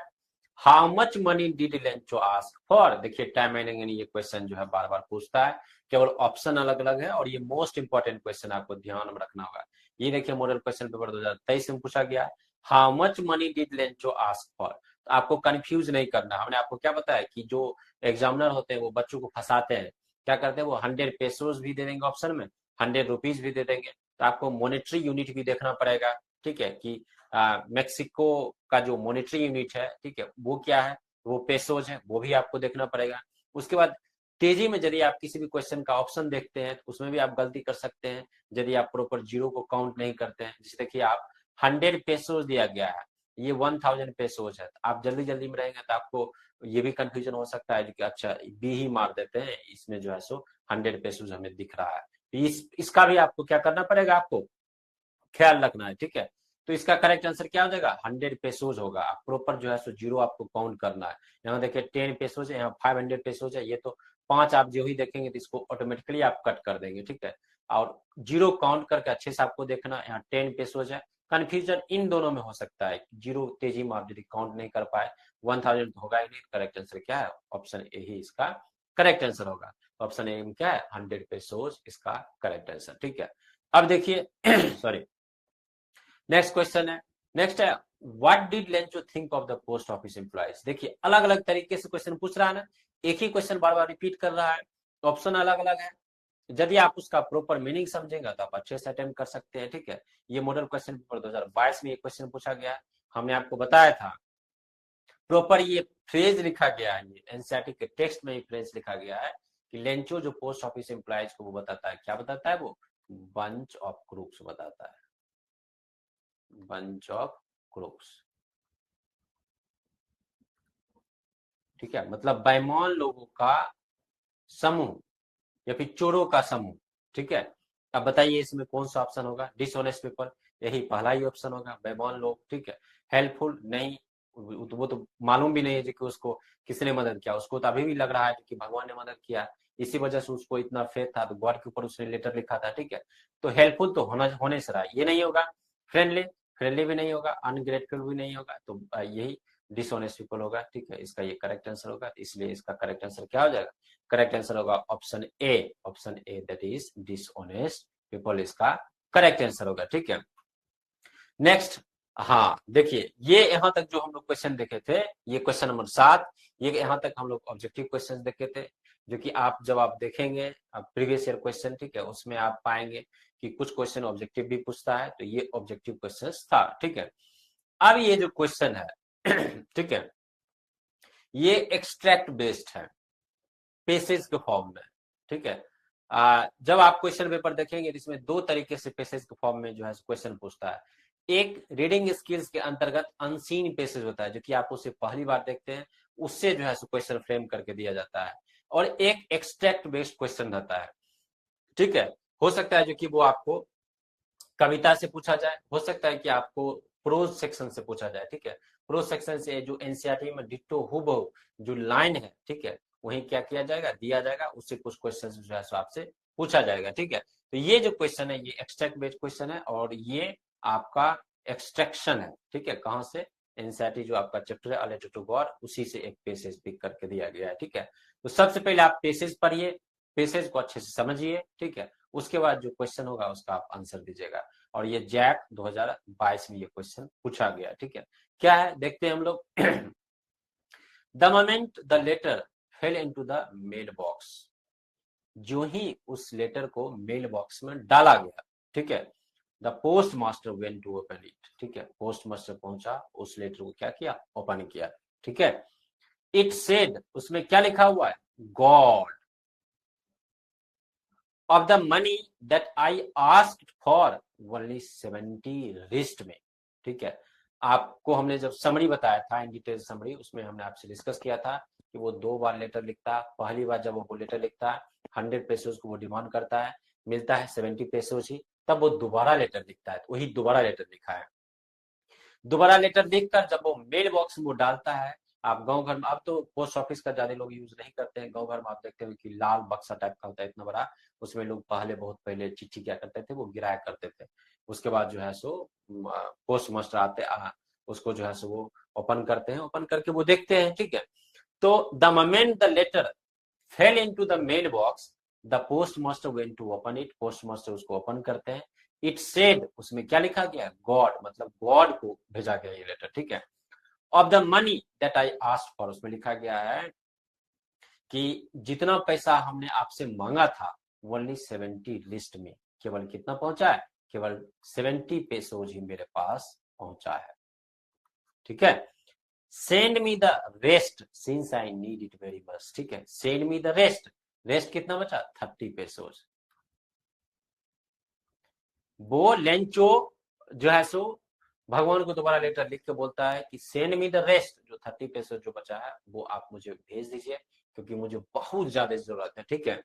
how much money did Lencho ask for. देखिए टाइम मैनेजमेंट ये क्वेश्चन जो है बार बार पूछता है, केवल ऑप्शन अलग अलग है, और ये मोस्ट इंपॉर्टेंट क्वेश्चन आपको ध्यान में रखना होगा। ये देखिए मॉडल क्वेश्चन पेपर 2023 में पूछा गया, how much money did Lencho ask for. तो आपको कंफ्यूज नहीं करना, हमने आपको क्या बताया कि जो एग्जामिनर होते हैं वो बच्चों को फंसाते हैं। क्या करते हैं, वो 100 पेसोस भी दे देंगे ऑप्शन में, 100 रुपीज भी दे देंगे। तो आपको मॉनेटरी यूनिट भी देखना पड़ेगा, ठीक है, कि मेक्सिको का जो मॉनेटरी यूनिट है, ठीक है, वो क्या है, वो पेसोज है, वो भी आपको देखना पड़ेगा। उसके बाद तेजी में यदि आप किसी भी क्वेश्चन का ऑप्शन देखते हैं तो उसमें भी आप गलती कर सकते हैं, यदि आप प्रॉपर जीरो को काउंट नहीं करते हैं। जैसे देखिए आप 100 पेसोज दिया गया है, ये 1000 पेसोज है, आप जल्दी जल्दी में रहेंगे तो आपको ये भी कंफ्यूजन हो सकता है कि अच्छा बी ही मार देते हैं, इसमें जो है सो 100 पेसोज हमें दिख रहा है। तो इसका भी आपको क्या करना पड़ेगा, आपको ख्याल रखना है, ठीक है। तो इसका करेक्ट आंसर क्या हो जाएगा, 100 पेसोज होगा। आप प्रॉपर जो है सो जीरो आपको काउंट करना है। यहाँ देखिए 10 पेसोज है, यहाँ 500 पेसोज है, ये तो 5 आप जो ही देखेंगे तो इसको ऑटोमेटिकली आप कट कर देंगे, ठीक है। और जीरो काउंट करके अच्छे से आपको देखना, यहाँ 10 पेसोज है। कंफ्यूजन इन दोनों में हो सकता है, जीरो तेजी में आप यदि काउंट नहीं कर पाए, 1000 होगा ही नहीं। करेक्ट आंसर क्या है, ऑप्शन ए ही इसका करेक्ट आंसर होगा। ऑप्शन ए में क्या है, 100 पेसोज इसका करेक्ट आंसर, ठीक है। अब देखिए सॉरी, नेक्स्ट क्वेश्चन है, नेक्स्ट है, what did Lencho think of the post office employees. देखिए अलग अलग तरीके से क्वेश्चन पूछ रहा है ना, एक ही क्वेश्चन बार बार रिपीट कर रहा है, ऑप्शन अलग अलग है। यदि आप उसका प्रॉपर मीनिंग समझेंगे तो आप अच्छे से अटेम्प्ट कर सकते हैं, ठीक है। ये मॉडल क्वेश्चन पेपर 2022 में एक क्वेश्चन पूछा गया, हमने आपको बताया था। प्रॉपर ये फ्रेज लिखा गया है, ये एनसीईआरटी के टेक्स्ट में ये फ्रेज लिखा गया है कि लेंचो जो पोस्ट ऑफिस एम्प्लॉइज को वो बताता है, क्या बताता है, वो बंच ऑफ क्रूक्स बताता है, बंच ऑफ क्रूक्स, ठीक है, मतलब बेईमान लोगों का समूह या फिर चोरों का समूह, ठीक है। अब बताइए इसमें कौन सा ऑप्शन होगा, डिसऑनेस्ट पीपल, यही पहला ही ऑप्शन होगा, बेईमान लोग, ठीक है। हेल्पफुल नहीं, वो तो मालूम भी नहीं है कि उसको किसने मदद किया, उसको तो अभी भी लग रहा है कि भगवान ने मदद किया, इसी वजह से उसको इतना फेथ था, तो गॉड के ऊपर उसने लेटर लिखा था, ठीक है। तो हेल्पफुल तो होने से रहा, ये नहीं होगा। फ्रेंडली, फ्रेंडली भी नहीं होगा, अनग्रेटफुल भी नहीं होगा, तो यही डिसऑनेस्ट पीपल होगा, ठीक है। इसका ये करेक्ट आंसर होगा, इसलिए इसका करेक्ट आंसर क्या हो जाएगा, करेक्ट आंसर होगा option A, option A that is dishonest people इसका करेक्ट आंसर होगा, ठीक है। नेक्स्ट, हाँ देखिए ये यहाँ तक जो हम लोग क्वेश्चन देखे थे, ये क्वेश्चन नंबर 7, ये यहाँ तक हम लोग ऑब्जेक्टिव क्वेश्चन देखे थे, जो कि आप जब आप देखेंगे प्रीवियस ईयर क्वेश्चन, ठीक है, उसमें आप पाएंगे कि कुछ क्वेश्चन ऑब्जेक्टिव भी पूछता है, तो ये ऑब्जेक्टिव क्वेश्चन था, ठीक है। अब ये जो क्वेश्चन है ठीक है, ये एक्सट्रैक्ट बेस्ड है पेसेज के फॉर्म में, ठीक है। जब आप क्वेश्चन पेपर देखेंगे इसमें दो तरीके से पेसेज के फॉर्म में जो है क्वेश्चन पूछता है। एक रीडिंग स्किल्स के अंतर्गत अनसीन पेसेज होता है, जो कि आप उसे पहली बार देखते हैं, उससे जो है क्वेश्चन फ्रेम करके दिया जाता है। और एक एक्सट्रैक्ट बेस्ड क्वेश्चन रहता है, ठीक है। हो सकता है जो कि वो आपको कविता से पूछा जाए, हो सकता है कि आपको प्रोज सेक्शन से पूछा जाए, ठीक है। प्रोज सेक्शन से जो एनसीईआरटी में डिट्टो हुबहू जो लाइन है, ठीक है, वही क्या किया जाएगा, दिया जाएगा, उससे कुछ क्वेश्चन जो है सो आपसे पूछा जाएगा, ठीक है। तो ये जो क्वेश्चन है ये एक्सट्रैक्ट बेस्ड क्वेश्चन है, और ये आपका एक्सट्रैक्शन है, ठीक है। कहां से? एनसीईआरटी जो आपका चैप्टर है रिलेटेड टू गॉड, उसी से एक पेसेज पिक करके दिया गया है, ठीक है। तो सबसे पहले आप पेसेज पढ़िए, पेसेज को अच्छे से समझिए, ठीक है। उसके बाद जो क्वेश्चन होगा उसका आप आंसर दीजिएगा। और ये जैक 2022 में ये क्वेश्चन पूछा गया, ठीक है। क्या है देखते हैं हम लोग। The moment the letter fell into the mail box, जो ही उस लेटर को मेल बॉक्स में डाला गया, ठीक है, the post master went to open it, ठीक है, पोस्ट मास्टर पहुंचा, उस लेटर को क्या किया, ओपन किया, ठीक है। इट सेड, उसमें क्या लिखा हुआ है, God of the money that I asked for only 70 wrist में, ठीक है। आपको हमने जब समरी बताया था, इन डिटेल समरी, उसमें हमने आपसे डिस्कस किया था कि वो 2 बार लेटर लिखता। पहली बार जब वो लेटर लिखता है 100 पेसोज को वो डिमांड करता है, मिलता है 70 पेसोज ही, तब वो दोबारा लेटर लिखता है, वही दोबारा लेटर लिखा है। दोबारा लेटर लिखकर जब वो मेल बॉक्स में वो डालता है, आप गांव घर में, अब तो पोस्ट ऑफिस का ज्यादा लोग यूज नहीं करते हैं, गांव घर में आप देखते हैं कि लाल बक्सा टाइप का होता है इतना बड़ा, उसमें लोग पहले बहुत पहले चिट्ठी क्या करते थे, वो गिराया करते थे। उसके बाद जो है सो पोस्ट मास्टर आते उसको जो है सो वो ओपन करते हैं, ओपन करके वो देखते हैं, ठीक है। तो the moment the letter fell into the mail box, the post master went to open it, post master उसको ओपन करते हैं। इट सेड, उसमें क्या लिखा गया, गॉड, मतलब गॉड को भेजा गया ये लेटर, ठीक है। Of the money that I asked for, उसमें लिखा गया है कि जितना पैसा हमने आपसे मांगा था, ओनली 70 लिस्ट में केवल कितना पहुंचा है, केवल 70 पेसोज ही मेरे पास पहुंचा है, ठीक है। Send me the rest since I need it very much, ठीक है। Send me the rest, rest कितना बचा, 30 पेसोज। वो लेंचो जो है सो भगवान को दोबारा लेटर लिख के बोलता है कि सेंड मी द रेस्ट, जो 30 पेसोज जो बचा है वो आप मुझे भेज दीजिए, क्योंकि मुझे बहुत ज्यादा जरूरत है, ठीक है।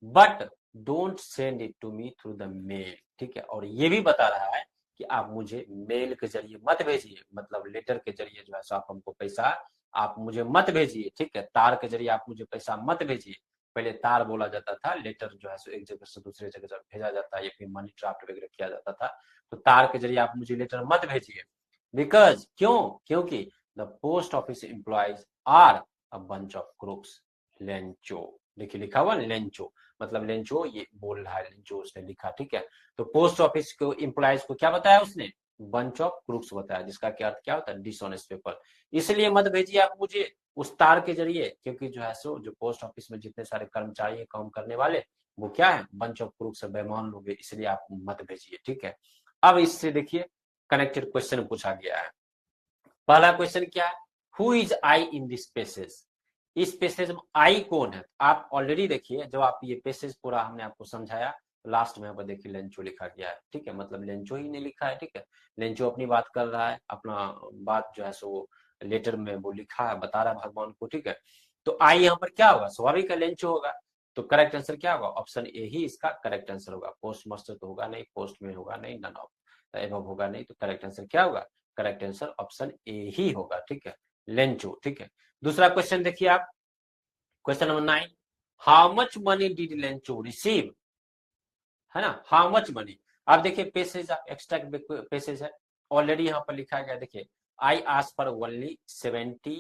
But don't send it to me through the mail, ठीक है। और ये भी बता रहा है कि आप मुझे मेल के जरिए मत भेजिए, मतलब लेटर के जरिए जो है सो आप हमको पैसा आप मुझे मत भेजिए, ठीक है। तार के जरिए आप मुझे पैसा मत भेजिए। पहले तार बोला जाता था, लेटर जो है सो एक जगह से दूसरे जगह जब भेजा जाता है या फिर मनी ड्राफ्ट वगैरह किया जाता था, तो तार के जरिए आप मुझे लेटर मत भेजिए। बिकॉज क्यों, क्योंकि the post office employees are a bunch of crooks, Lencho, देखिए लिखा हुआ लेंचो, मतलब लेंचो ये बोल रहा है, लेंचो उसने लिखा, ठीक है। तो पोस्ट ऑफिस को एम्प्लॉयज को क्या बताया उसने, बंच ऑफ क्रूक्स बताया, जिसका क्या अर्थ क्या होता है, डिसऑनेस्ट पीपल। इसलिए मत भेजिए आप मुझे उस तार के जरिए, क्योंकि जो है सो जो पोस्ट ऑफिस में जितने सारे कर्मचारी है काम करने वाले, वो क्या है, बंच ऑफ क्रूक्स, बेईमान लोग, इसलिए आप मत भेजिए, ठीक है। अब इससे देखिए कनेक्टेड क्वेश्चन पूछा गया है। पहला क्वेश्चन क्या है, who is I in this passage, इस पेसेज में आई कौन है। आप ऑलरेडी देखिए जब आप ये पेसेज पूरा हमने आपको समझाया, लास्ट में यहाँ पर देखिए लेंचो लिखा गया है, ठीक है, मतलब लेंचो ही ने लिखा है, ठीक है। लेंचो अपनी बात कर रहा है, अपना बात जो है सो लेटर में वो लिखा है, बता रहा है भगवान को, ठीक है। तो आई यहाँ पर क्या होगा, स्वाभाविक है लेंचो होगा। तो करेक्ट आंसर क्या होगा, ऑप्शन ए ही इसका करेक्ट आंसर होगा। पोस्ट मास्टर तो होगा नहीं, पोस्ट में होगा नहीं, नन ऑफ एबव होगा नहीं, तो करेक्ट आंसर क्या होगा, करेक्ट आंसर ऑप्शन ए ही होगा, ठीक है, लेंचो, ठीक है। दूसरा क्वेश्चन देखिए आप, question number 9, how much money did Lencho receive, है ना, हाउ मच मनी। आप देखिए पेसेज, एक्स्ट्रैक्ट पेसेज है, ऑलरेडी यहाँ पर लिखा गया, देखिए I ask for only 70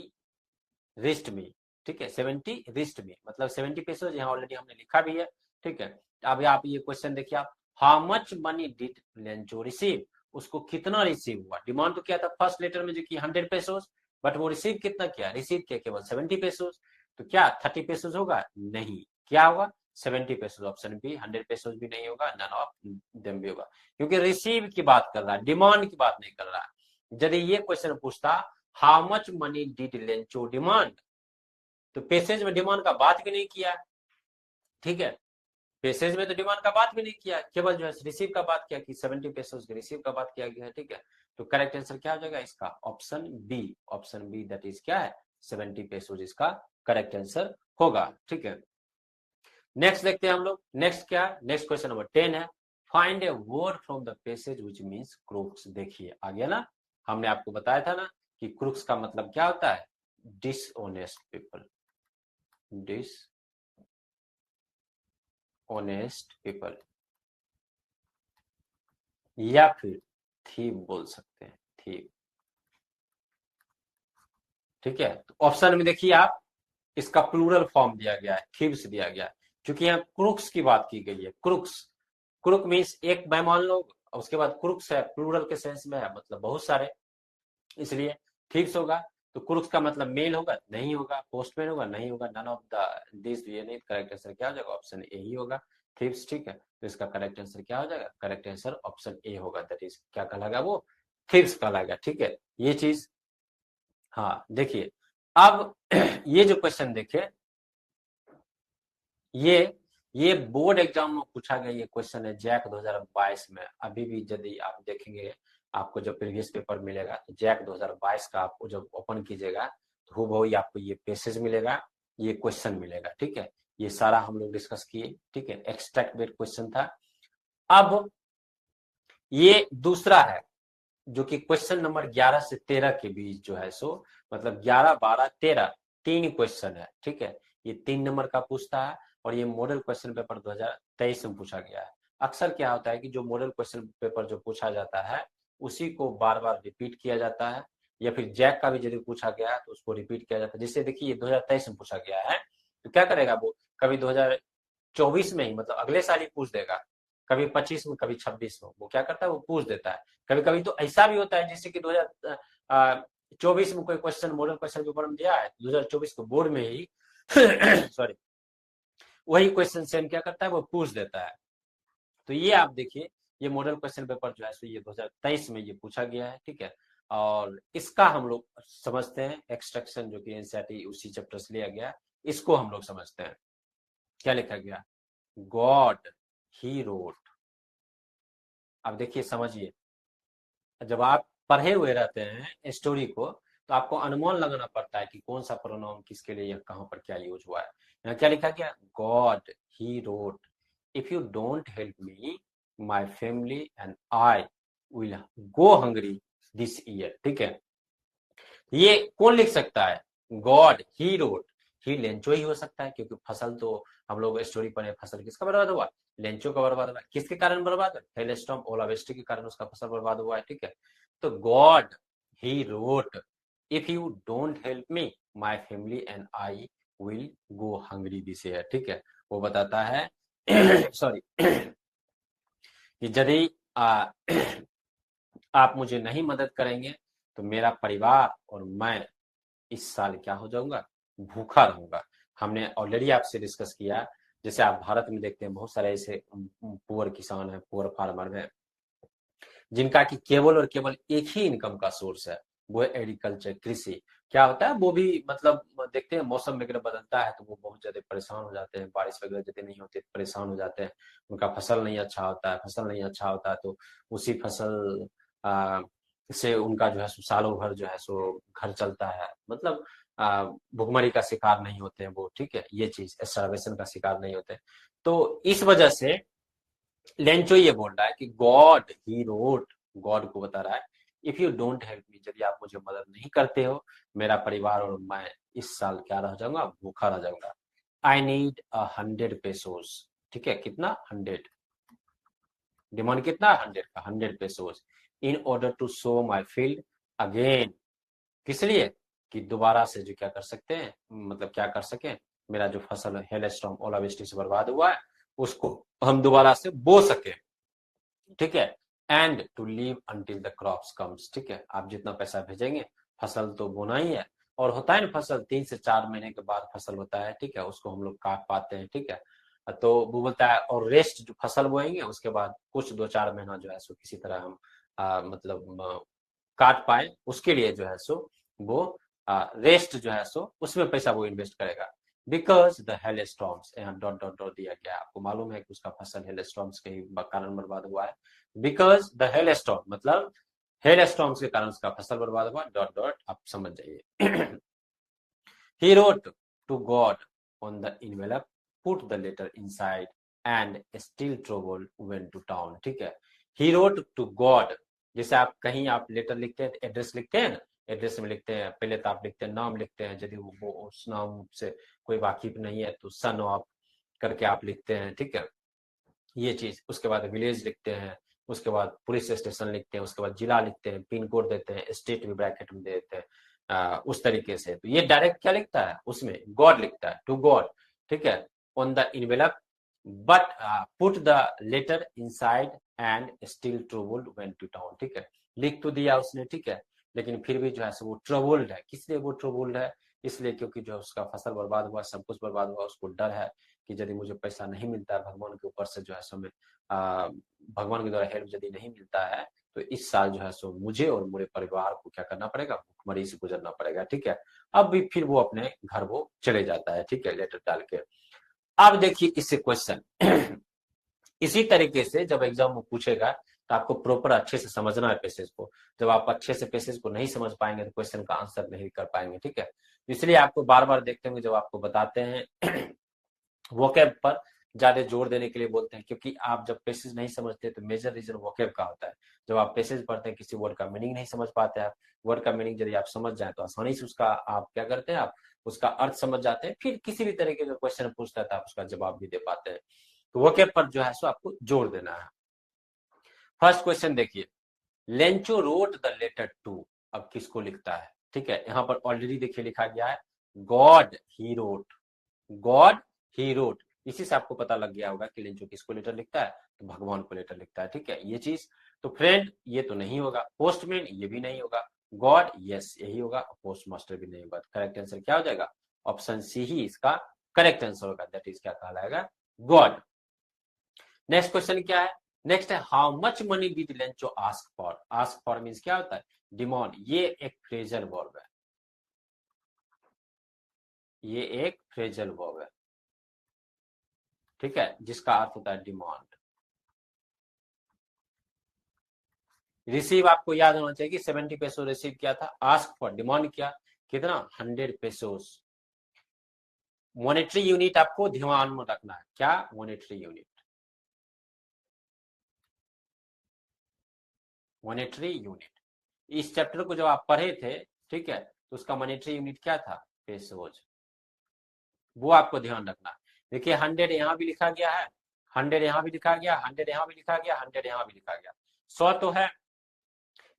wrist में, ठीक है, 70 रिस्ट में, मतलब 70 पेसेज यहाँ ऑलरेडी हमने लिखा भी है, ठीक है। अब आप ये क्वेश्चन देखिए आप, how much money did Lencho receive, उसको कितना रिसीव हुआ, डिमांड तो क्या था फर्स्ट लेटर में जो कि 100 पेसोस, बट वो रिसीव कितना किया, रिसीव किया केवल 70 पेसोस। तो क्या 30 पेसोस होगा, नहीं, क्या होगा 70 पेसोस, ऑप्शन बी 100 पेसोस भी नहीं होगा, नन ऑफ देम भी होगा, क्योंकि रिसीव की बात कर रहा है, डिमांड की बात नहीं कर रहा है। यदि ये क्वेश्चन पूछता how much money did Lencho demand, तो पैसेज में डिमांड का बात भी नहीं किया, ठीक है, पैसेज में तो डिमांड का बात भी नहीं किया, केवल जो है रिसीव का बात किया कि 70 पेसोज रिसीव का बात किया गया है, ठीक है। तो करेक्ट आंसर क्या हो जाएगा इसका, option B, option B that is क्या है 70 पेसोज इसका करेक्ट आंसर होगा, ठीक है। नेक्स्ट देखते हैं हम लोग, नेक्स्ट क्या, नेक्स्ट क्वेश्चन नंबर 10 है, find a word from the passage which means crooks. देखिए आ गया ना, हमने आपको बताया था ना कि क्रूक्स का मतलब क्या होता है, डिसऑनेस्ट पीपल, डिसऑनेस्ट पीपल, या फिर थीव बोल सकते हैं, थीव, ठीक है। तो ऑप्शन में देखिए आप, इसका प्लूरल फॉर्म दिया गया है, थीव्स दिया गया है, क्योंकि यहाँ क्रूक्स की बात की गई है, क्रूक्स, क्रूक मीन्स एक बेईमान लोग, उसके बाद क्रूक्स है प्लूरल के सेंस में है, मतलब बहुत सारे, इसलिए थीव्स होगा। तो क्रूक्स का मतलब मेल होगा, नहीं होगा, पोस्टमैन होगा, नहीं होगा, नन ऑफ द दिस, ये नहीं, करेक्ट आंसर क्या हो जाएगा, ऑप्शन ए ही होगा, थीव्स, ठीक है। तो इसका करेक्ट आंसर क्या हो जाएगा, करेक्ट आंसर ऑप्शन ए होगा, दैट इज क्या कहलाएगा वो, थीव्स कहलाएगा, ठीक है, ये चीज। हाँ देखिए, अब ये जो क्वेश्चन देखिए, ये ये बोर्ड एग्जाम में पूछा गया ये क्वेश्चन है, जैक 2022 में, अभी भी यदि आप देखेंगे आपको जब प्रीवियस पेपर मिलेगा तो जैक 2022 का आपको जब ओपन कीजिएगा तो हूबहू ही आपको ये पैसेज मिलेगा, ये क्वेश्चन मिलेगा, ठीक है। ये सारा हम लोग डिस्कस किए, ठीक है, एक्सट्रैक्ट बेस्ड क्वेश्चन था। अब ये दूसरा है जो कि क्वेश्चन नंबर 11 से 13 के बीच जो है सो, मतलब 11, 12, 13 तीन क्वेश्चन है, ठीक है। ये 3 नंबर का पूछता है और ये मॉडल क्वेश्चन पेपर 2023 में पूछा गया है। अक्सर क्या होता है कि जो मॉडल क्वेश्चन पेपर जो पूछा जाता है उसी को बार बार रिपीट किया जाता है, या फिर जैक का भी यदि पूछा गया है तो उसको रिपीट किया जाता है। जिससे देखिए ये 2023 में पूछा गया है, तो क्या करेगा वो, कभी 2024 में ही, मतलब अगले साल ही पूछ देगा, कभी 25 में, कभी 26 में, वो क्या करता है वो पूछ देता है। कभी कभी तो ऐसा भी होता है जैसे कि 2024 में कोई क्वेश्चन मॉडल क्वेश्चन पेपर में दिया है, 2024 को बोर्ड में ही सॉरी वही क्वेश्चन सेम क्या करता है वो पूछ देता है। तो ये आप देखिए, ये मॉडल क्वेश्चन पेपर जो है सो ये 2023 में ये पूछा गया है, ठीक है। और इसका हम लोग समझते हैं एक्सट्रैक्शन, जो कि एनसीईआरटी उसी चैप्टर से लिया गया, इसको हम लोग समझते हैं। क्या लिखा गया, गॉड ही रोट। अब देखिए समझिए, जब आप पढ़े हुए रहते हैं स्टोरी को तो आपको अनुमान लगाना पड़ता है कि कौन सा प्रोनाउन किसके लिए, कहां पर क्या यूज हुआ है। यहाँ क्या लिखा गया, God he wrote, if you don't help me my family and I will go hungry this year, ठीक है। ये कौन लिख सकता है, गॉड ही रोट, ही लेंचो ही हो सकता है, क्योंकि फसल तो हम लोग स्टोरी पढ़े, फसल किसका बर्बाद हुआ, लेंचो का बर्बाद हुआ, किसके कारण बर्बाद, हेलस्टॉर्म ओलावृष्टि के कारण उसका फसल बर्बाद हुआ है, ठीक है। तो God he wrote, if you don't help me my family and I will go hungry this year, ठीक है। वो बताता है सॉरी कि यदि आप मुझे नहीं मदद करेंगे तो मेरा परिवार और मैं इस साल क्या हो जाऊंगा, भूखा रहूंगा। हमने ऑलरेडी आपसे डिस्कस किया, जैसे आप भारत में देखते हैं बहुत सारे ऐसे पुअर किसान हैं, पुअर फार्मर हैं, जिनका कि केवल और केवल एक ही इनकम का सोर्स है, वो है एग्रीकल्चर, कृषि। क्या होता है वो भी, मतलब देखते हैं मौसम वगैरह बदलता है तो वो बहुत ज्यादा परेशान हो जाते हैं, बारिश वगैरह यदि नहीं होती तो परेशान हो जाते हैं, उनका फसल नहीं अच्छा होता है, फसल नहीं अच्छा होता है तो उसी फसल से उनका जो है सालों भर जो है सो घर चलता है, मतलब भुखमरी का शिकार नहीं होते हैं वो, ठीक है, ये चीज स्टार्वेशन का शिकार नहीं होते। तो इस वजह से लेंचो ये बोल रहा है कि गॉड ही रोट, गॉड को बता रहा है, इफ यू डोंट हेल्प मी, यदि आप मुझे मदद नहीं करते हो, मेरा परिवार और मैं इस साल क्या रह जाऊंगा, भूखा रह जाऊंगा। आई नीड 100 पेसोस, ठीक है, कितना 100, डिमांड कितना 100 का, 100 pesos, in order to sow my field again, किस लिए, कि दोबारा से जो क्या कर सकते हैं, मतलब क्या कर सके, मेरा जो फसल हेल स्टॉर्म ओलावृष्टि से बर्बाद हुआ है उसको हम दोबारा से बो सके, ठीक है। And to leave until the crops comes, ठीक है, आप जितना पैसा भेजेंगे, फसल तो बोना ही है, और होता है ना फसल 3 से 4 महीने के बाद फसल होता है, ठीक है, उसको हम लोग काट पाते हैं, ठीक है। तो वो बोलता है और रेस्ट जो फसल बोएंगे उसके बाद कुछ 2-4 महीना जो है सो किसी तरह हम मतलब काट पाए, उसके लिए जो है सो वो रेस्ट जो है सो उसमें पैसा वो इन्वेस्ट करेगा। बिकॉज द हेल स्टॉर्म्स, यहाँ डॉट डॉट डॉट दिया गया, आपको मालूम है कि उसका फसल हेल स्टॉर्म्स के कारण बर्बाद हुआ है। बिकॉज द हेल स्टॉर्म मतलब हेल स्टॉर्म्स के कारण उसका फसल बर्बाद हुआ, डॉट डॉट आप समझ जाइए। He wrote to God on the envelope, put the letter inside, and still trouble went to town। ठीक है, he wrote to God, जैसे आप कहीं आप लेटर लिखते हैं, एड्रेस लिखते हैं ना, एड्रेस में लिखते हैं, पहले तो आप लिखते हैं नाम लिखते हैं, यदि वो उस नाम से कोई वाकिफ नहीं है तो सन ऑफ करके आप लिखते हैं। ठीक है, ये चीज, उसके बाद विलेज लिखते हैं, उसके बाद पुलिस स्टेशन लिखते हैं, उसके बाद जिला लिखते हैं, पिन कोड देते हैं, स्टेट भी ब्रैकेट में देते हैं, उस तरीके से। तो ये डायरेक्ट क्या लिखता है, उसमें गॉड लिखता है, टू गॉड। ठीक है, on the envelope but put the letter inside and still troubled went to town. ठीक है, लिख तो दिया उसने, ठीक है, लेकिन फिर भी जो है वो ट्रबल्ड है। किस लिए वो ट्रबल्ड है, इसलिए क्योंकि जो उसका फसल बर्बाद हुआ, सब कुछ बर्बाद हुआ, उसको डर है कि यदि मुझे पैसा नहीं मिलता है भगवान के ऊपर से जो है सो मैं भगवान के द्वारा हेल्प यदि नहीं मिलता है तो इस साल जो है सो मुझे और मेरे परिवार को क्या करना पड़ेगा, भुखमरी से गुजरना पड़ेगा। ठीक है, अब भी फिर वो अपने घर वो चले जाता है। ठीक है, लेटर डाल के। अब देखिए इससे क्वेश्चन इसी तरीके से जब एग्जाम में पूछेगा तो आपको प्रॉपर अच्छे से समझना है पैसेज को। जब आप अच्छे से पैसेज को नहीं समझ पाएंगे तो क्वेश्चन का आंसर नहीं कर पाएंगे। ठीक है, इसलिए आपको बार बार देखते होंगे जब आपको बताते हैं वोकैब पर ज्यादा जोर देने के लिए बोलते हैं, क्योंकि आप जब पैसेज नहीं समझते तो मेजर रीजन वोकैब का होता है। जब आप पैसेज पढ़ते हैं, किसी वर्ड का मीनिंग नहीं समझ पाते हैं, वर्ड का मीनिंग यदि आप समझ जाए तो आसानी से उसका आप क्या करते हैं, आप उसका अर्थ समझ जाते हैं, फिर किसी भी तरीके का क्वेश्चन पूछता है तो आप उसका जवाब भी दे पाते हैं। तो वोकैब पर जो है सो आपको जोर देना है। फर्स्ट क्वेश्चन देखिए, Lencho wrote the letter to. अब किसको लिखता है, ठीक है, यहाँ पर ऑलरेडी देखिए लिखा गया है God he road, God he road. इसी से आपको पता लग गया होगा कि लेंचो किसको लेटर लिखता है, तो भगवान को लेटर लिखता है। ठीक है, ये चीज। तो फ्रेंड ये तो नहीं होगा, पोस्टमैन ये भी नहीं होगा, गॉड यस यही होगा, पोस्ट मास्टर भी नहीं होगा। करेक्ट आंसर क्या हो जाएगा, ऑप्शन सी ही इसका करेक्ट आंसर होगा, दैट इज क्या कहलाएगा, गॉड। नेक्स्ट क्वेश्चन क्या है, नेक्स्ट है how much money did Lencho ask for. Ask for means क्या होता है, डिमांड। ये एक फ्रेजल वर्ब है, ये एक फ्रेजल वर्ब है। ठीक है, जिसका अर्थ होता है डिमांड। रिसीव आपको याद होना चाहिए कि 70 पैसो रिसीव किया था, आस्क फॉर डिमांड किया कितना, 100 पेसोस। मॉनेटरी यूनिट आपको ध्यान में रखना है, क्या मॉनेटरी यूनिट, मॉनेटरी यूनिट। इस चैप्टर को जब आप पढ़े थे, ठीक है, तो उसका मॉनेटरी यूनिट क्या था, पेसोज, वो आपको ध्यान रखना। देखिए 100 यहाँ भी लिखा गया है, 100 यहाँ भी लिखा गया, 100 यहाँ भी लिखा गया, 100 यहाँ भी लिखा गया, 100 तो है,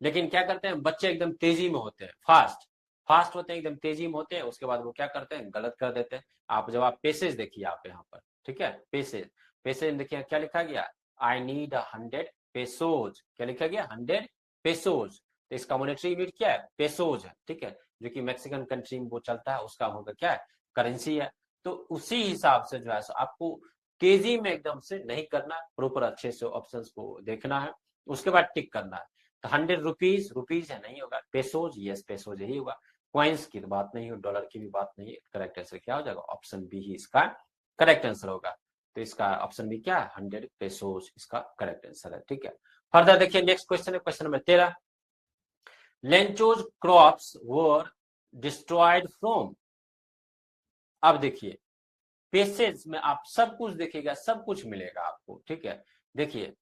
लेकिन क्या करते हैं बच्चे एकदम तेजी में होते हैं, फास्ट फास्ट होते हैं, एकदम तेजी में होते हैं, उसके बाद वो क्या करते हैं, गलत कर देते हैं। आप जब आप पेसेज देखिए आप यहाँ पर, ठीक है, पेसेज, पेसेज देखिए क्या लिखा गया, आई नीड 100 पेसोज, क्या लिखा गया, 100 पेसोज। तो इसका मॉनेटरी यूनिट क्या है, पेसोज है। ठीक है, जो कि मैक्सिकन कंट्री में वो चलता है, उसका होगा क्या है, करेंसी है। तो उसी हिसाब से जो है आपको तेजी में एकदम से नहीं करना, प्रॉपर अच्छे से ऑप्शंस को देखना है, उसके बाद टिक करना है। तो 100 रुपीज, रुपीज है नहीं होगा, पेसोज, यस पेसोज यही होगा। कॉइन्स की तो बात नहीं हो, डॉलर की भी बात नहीं है, करेक्ट आंसर क्या हो जाएगा, ऑप्शन बी ही इसका करेक्ट आंसर होगा। तो इसका ऑप्शन बी क्या है, 100 पेसोज इसका करेक्ट आंसर है। ठीक है, फर्दर देखिए नेक्स्ट क्वेश्चन है, question number 13, Lencho's crops were destroyed from. अब देखिए पेसेज में आप सब कुछ देखिएगा, सब कुछ मिलेगा आपको। ठीक है, देखिए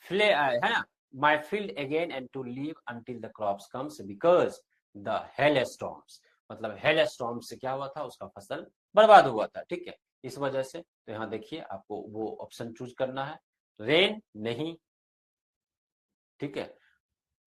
फ्ले है ना, my field again and to leave until the crops comes because the hailstorms, मतलब hailstorm से क्या हुआ था, उसका फसल बर्बाद हुआ था। ठीक है, इस वजह से। तो यहाँ देखिए आपको वो ऑप्शन चूज करना है, रेन नहीं, ठीक है,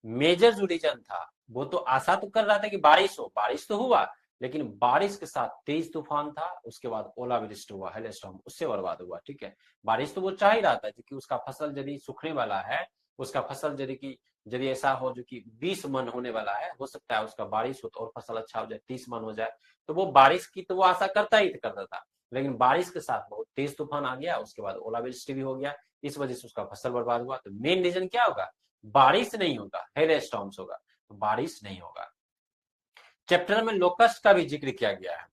मेजर जो रीजन था वो तो आशा तो कर रहा था कि बारिश हो, बारिश तो हुआ, लेकिन बारिश के साथ तेज तूफान था, उसके बाद ओलावृष्टि हुआ, हेलस्टॉर्म, उससे बर्बाद हुआ। ठीक है, बारिश तो वो चाह ही रहा था कि उसका फसल यदि सूखने वाला है, उसका फसल यदि ऐसा हो जो कि 20 मन होने वाला है, हो सकता है उसका बारिश हो तो और फसल अच्छा हो जाए, 30 मन हो जाए, तो वो बारिश की तो वो आशा करता था। लेकिन बारिश के साथ बहुत तेज तूफान आ गया, उसके बाद ओलावृष्टि भी हो गया, इस वजह से उसका फसल बर्बाद हुआ। तो मेन रीजन क्या होगा, बारिश नहीं होगा, हेल स्टॉर्म्स होगा, तो बारिश नहीं होगा। चैप्टर में लोकस्ट का भी जिक्र किया गया है।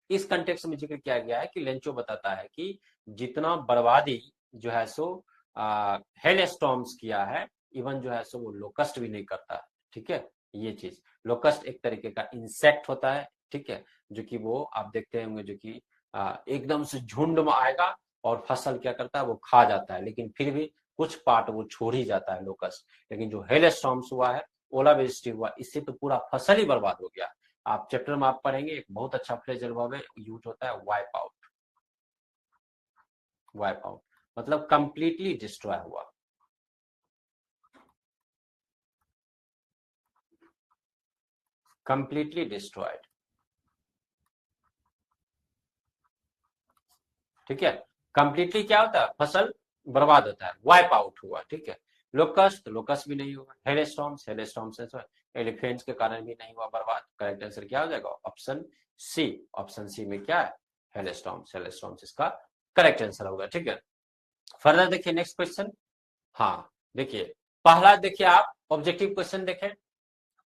इस कंटेक्स्ट में जिक्र किया गया है कि लेंचो बताता है कि जितना बर्बादी जो है सो हेल स्टॉर्म्स किया है, इवन जो है सो वो लोकस्ट भी नहीं करता। ठीक है, ये चीज, लोकस्ट एक तरीके का इंसेक्ट होता है, ठीक है, जो कि वो आप देखते होंगे जो कि एकदम से झुंड में आएगा और फसल क्या करता है, वो खा जाता है, लेकिन फिर भी कुछ पार्ट वो छोड़ ही जाता है लोकस्ट। लेकिन जो हेल स्टॉर्म्स हुआ है, ओलावृष्टि हुआ, इससे तो पूरा फसल ही बर्बाद हो गया। आप चैप्टर में आप पढ़ेंगे, एक बहुत अच्छा फ्रेजल वर्ब है, यूज होता है वाइप आउट। वाइप आउट मतलब कंप्लीटली डिस्ट्रॉय हुआ। कंप्लीटली डिस्ट्रॉयड, ठीक है। कंप्लीटली क्या होता है, फसल बर्बाद होता है, वाइप आउट हुआ, ठीक है। लोकस्ट, लोकस्ट भी नहीं हुआ। हेलस्टॉर्म्स, हेलस्टॉर्म्स एलिफेंट्स के कारण भी नहीं हुआ बर्बाद। करेक्ट आंसर क्या हो जाएगा, ऑप्शन सी। ऑप्शन सी में क्या है, हेलस्टॉर्म्स, हेलस्टॉर्म्स इसका करेक्ट आंसर होगा, ठीक है। फर्दर देखिए नेक्स्ट क्वेश्चन। हाँ देखिए, पहला देखिए आप ऑब्जेक्टिव क्वेश्चन देखें,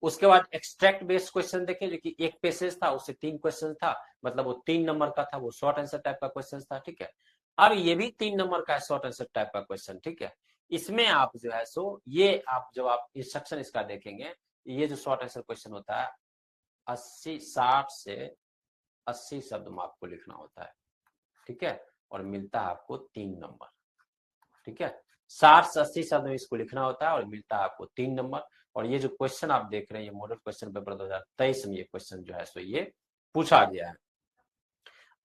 उसके बाद एक्सट्रैक्ट बेस्ड क्वेश्चन देखें जो कि एक पेसेज था, उससे 3 क्वेश्चन था, मतलब वो 3 नंबर का था, वो शॉर्ट आंसर टाइप का क्वेश्चन था, ठीक है। अब ये भी 3 नंबर का शॉर्ट आंसर टाइप का क्वेश्चन, ठीक है। इसमें आप जो है सो ये आप जब आप इंस्ट्रक्शन इसका देखेंगे, ये जो शॉर्ट आंसर क्वेश्चन होता है 60 से 80 शब्द में आपको लिखना होता है, ठीक है, और मिलता है आपको 3 नंबर, ठीक है। 60 से 80 शब्द में इसको लिखना होता है और मिलता है आपको 3 नंबर। और ये जो क्वेश्चन आप देख रहे हैं, ये मॉडल क्वेश्चन पेपर 2023 में ये क्वेश्चन जो है सो ये पूछा गया है।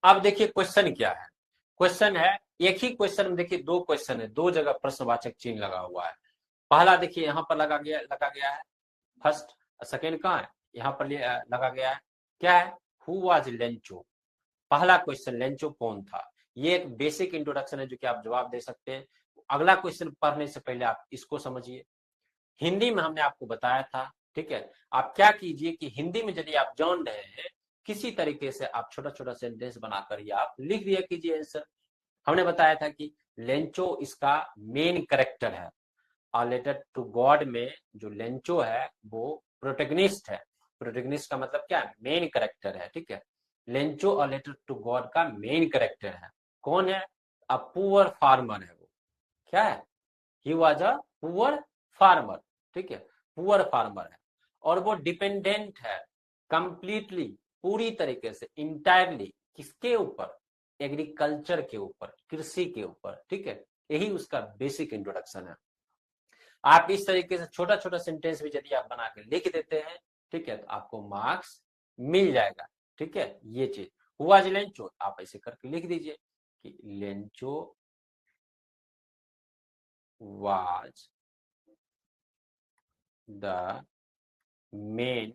अब देखिए क्वेश्चन क्या है, क्वेश्चन है एक ही क्वेश्चन में, देखिए 2 क्वेश्चन है, 2 जगह प्रश्नवाचक चिन्ह लगा हुआ है। पहला देखिए यहाँ पर लगा गया है फर्स्ट, सेकेंड कहाँ है, यहाँ पर लगा गया है, क्या है, हु वाज लेंचो। पहला क्वेश्चन, लेंचो कौन था, ये एक बेसिक इंट्रोडक्शन है जो कि आप जवाब दे सकते हैं। अगला क्वेश्चन पढ़ने से पहले आप इसको समझिए। हिंदी में हमने आपको बताया था, ठीक है। आप क्या कीजिए कि हिंदी में यदि आप जान रहे हैं, किसी तरीके से आप छोटा छोटा सेंटेंस बनाकर या आप लिख दिया कीजिए आंसर। हमने बताया था कि लेंचो इसका मेन कैरेक्टर है। रिलेटेड टू गॉड में जो लेंचो है वो प्रोटेगनिस्ट है। प्रोटेगनिस्ट का मतलब क्या है, मेन कैरेक्टर है, ठीक है। लेंचो रिलेटेड टू गॉड का मेन कैरेक्टर है। कौन है, अ पुअर फार्मर है वो, क्या है, he was a poor farmer, ठीक है, पुअर फार्मर है। और वो डिपेंडेंट है कंप्लीटली, पूरी तरीके से, इंटायरली, किसके ऊपर, एग्रीकल्चर के ऊपर, कृषि के ऊपर, ठीक है। यही उसका बेसिक इंट्रोडक्शन है। आप इस तरीके से छोटा छोटा सेंटेंस भी यदि आप बना के लिख देते हैं, ठीक है, तो आपको मार्क्स मिल जाएगा, ठीक है। ये चीज हुआ जी लेंचो, आप ऐसे करके लिख दीजिए कि Lencho was the main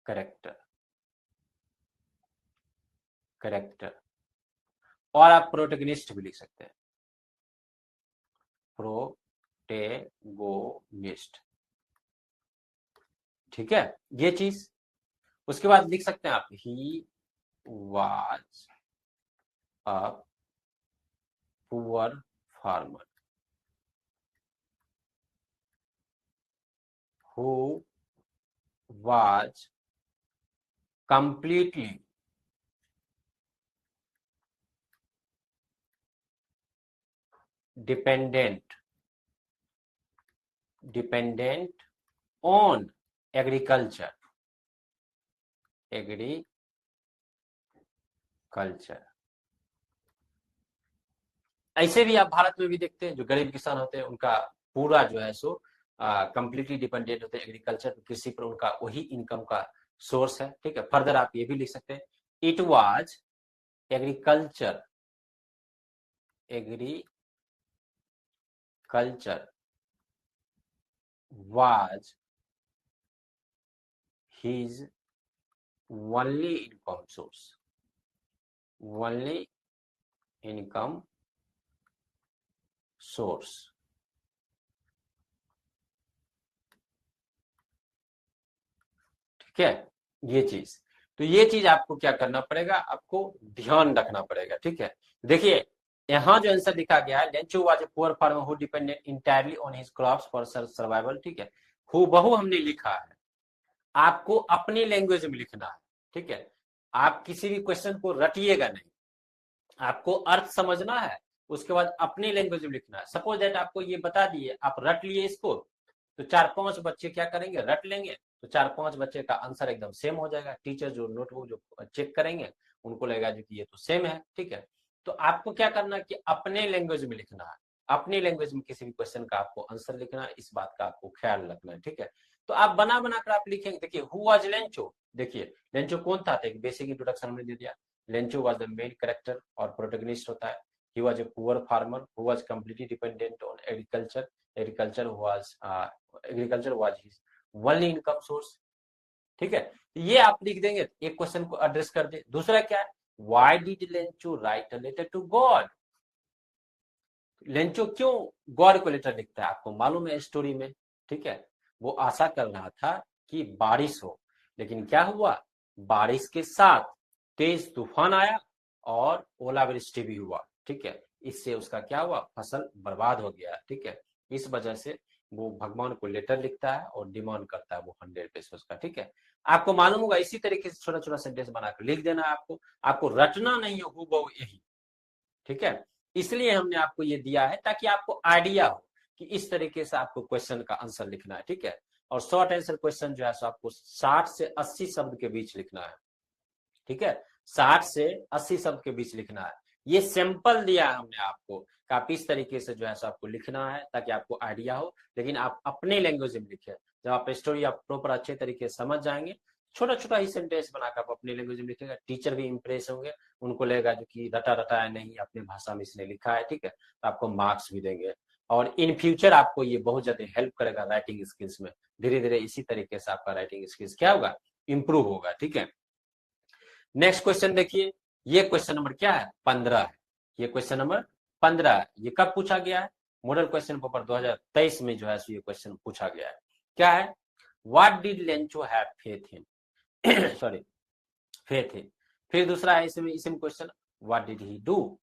character, character. और आप प्रोटेगनिस्ट भी लिख सकते हैं, प्रोटेगोनिस्ट, ठीक है, ये चीज। उसके बाद लिख सकते हैं आप, he was a poor farmer who was completely dependent, dependent on agriculture, agriculture. ऐसे भी आप भारत में भी देखते हैं, जो गरीब किसान होते हैं उनका पूरा जो है सो कंप्लीटली डिपेंडेंट होते हैं एग्रीकल्चर, कृषि पर, उनका वही इनकम का सोर्स है, ठीक है। फर्दर आप ये भी लिख सकते हैं, it was agriculture, agriculture was his only income source, only income source, ठीक है, ये चीज। तो ये चीज आपको क्या करना पड़ेगा, आपको ध्यान रखना पड़ेगा, ठीक है। देखिए यहाँ जो आंसर लिखा गया है, Lencho was a poor farmer who depended entirely on his crops for survival, ठीक है, हूबहू हमने लिखा है, आपको अपनी लैंग्वेज में लिखना है, ठीक है। आप किसी भी क्वेश्चन को रटिएगा नहीं, आपको अर्थ समझना है, उसके बाद अपनी लैंग्वेज में लिखना है। सपोज दैट आपको ये बता दिए, आप रट लिए इसको, तो 4-5 बच्चे क्या करेंगे, रट लेंगे, तो 4-5 बच्चे का आंसर एकदम सेम हो जाएगा। टीचर जो नोटबुक जो चेक करेंगे उनको लगेगा जो कि ये तो सेम है, ठीक है। तो आपको क्या करना है कि अपने लैंग्वेज में लिखना है, अपनी लैंग्वेज में किसी भी क्वेश्चन का आपको आंसर लिखना है, इस बात का आपको ख्याल रखना है, ठीक है। तो आप बना बना कर आप लिखेंगे। देखिए हु वाज लेंचो, देखिए लेंचो कौन था, एक बेसिक इंट्रोडक्शन हमने दे दिया। Lencho was the main character और प्रोटैगनिस्ट होता है। He was a poor farmer who was completely dependent on agriculture. Agriculture was his only income source, ठीक है। ये आप लिख देंगे, एक क्वेश्चन को एड्रेस कर दे। दूसरा क्या है, why did Lencho write a letter to God. लेंचो क्यों गॉड को लेटर लिखता है, आपको मालूम है स्टोरी में, ठीक है। वो आशा कर रहा था कि बारिश हो, लेकिन क्या हुआ, बारिश के साथ तेज तूफान आया और ओलावृष्टि भी हुआ, ठीक है। इससे उसका क्या हुआ, फसल बर्बाद हो गया, ठीक है। इस वजह से वो भगवान को लेटर लिखता है और डिमांड करता है वो 100 पेसोस का, ठीक है। आपको मालूम होगा, इसी तरीके से छोटा छोटा सेंटेंस बनाकर लिख देना है आपको, आपको रटना नहीं है हूबहू यही, ठीक है। इसलिए हमने आपको ये दिया है ताकि आपको आइडिया हो कि इस तरीके से आपको क्वेश्चन का आंसर लिखना है, ठीक है। और शॉर्ट आंसर क्वेश्चन जो है सो आपको 60 से 80 शब्द के बीच लिखना है, ठीक है। 60 से 80 शब्द के बीच लिखना है। ये सैंपल दिया है हमने आपको कि आप इस तरीके से जो है सो आपको लिखना है ताकि आपको आइडिया हो, लेकिन आप अपने लैंग्वेज में लिखे। जब आप स्टोरी आप प्रॉपर अच्छे तरीके से समझ जाएंगे, छोटा छोटा ही सेंटेंस बनाकर आप अपने लैंग्वेज में लिखेगा, टीचर भी इंप्रेस होंगे, उनको लगेगा जो कि रटा रटा है नहीं, अपने भाषा में इसने लिखा है, ठीक है। तो आपको मार्क्स भी देंगे और इन फ्यूचर आपको ये बहुत ज्यादा हेल्प करेगा राइटिंग स्किल्स में। धीरे धीरे इसी तरीके से आपका राइटिंग स्किल्स क्या होगा, इंप्रूव होगा, ठीक है। नेक्स्ट क्वेश्चन देखिए, ये क्वेश्चन नंबर क्या है, 15 है। ये क्वेश्चन नंबर 15 है। ये कब पूछा गया है, मॉडल क्वेश्चन पेपर 2023 में जो है ये क्वेश्चन पूछा गया है। क्या है, what did Lencho have faith in sorry faith in. फिर दूसरा है इसमें question, what did he do,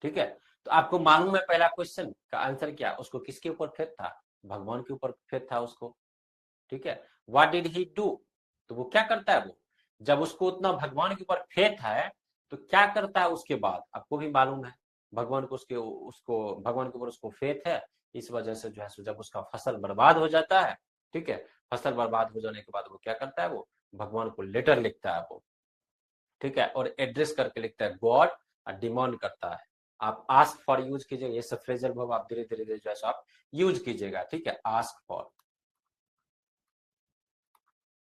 ठीक है। तो आपको मालूम है पहला क्वेश्चन का आंसर क्या, उसको किसके ऊपर फेथ था, भगवान के ऊपर फेथ था उसको, ठीक है। व्हाट डिड ही डू, तो वो क्या करता है, वो जब उसको उतना भगवान के ऊपर फेथ है तो क्या करता है उसके बाद, आपको भी मालूम है। भगवान को उसको भगवान के ऊपर उसको फेथ है, इस वजह से जो है जब उसका फसल बर्बाद हो जाता है, ठीक है, फसल बर्बाद हो जाने के बाद वो क्या करता है, वो भगवान को लेटर लिखता है वो, ठीक है, और एड्रेस करके लिखता है गॉड, और डिमांड करता है। आप आस्क फॉर यूज कीजिएगा, ये सब फ्रेजल वर्ब आप धीरे धीरे जो है आप यूज कीजिएगा, ठीक है। आस्क फॉर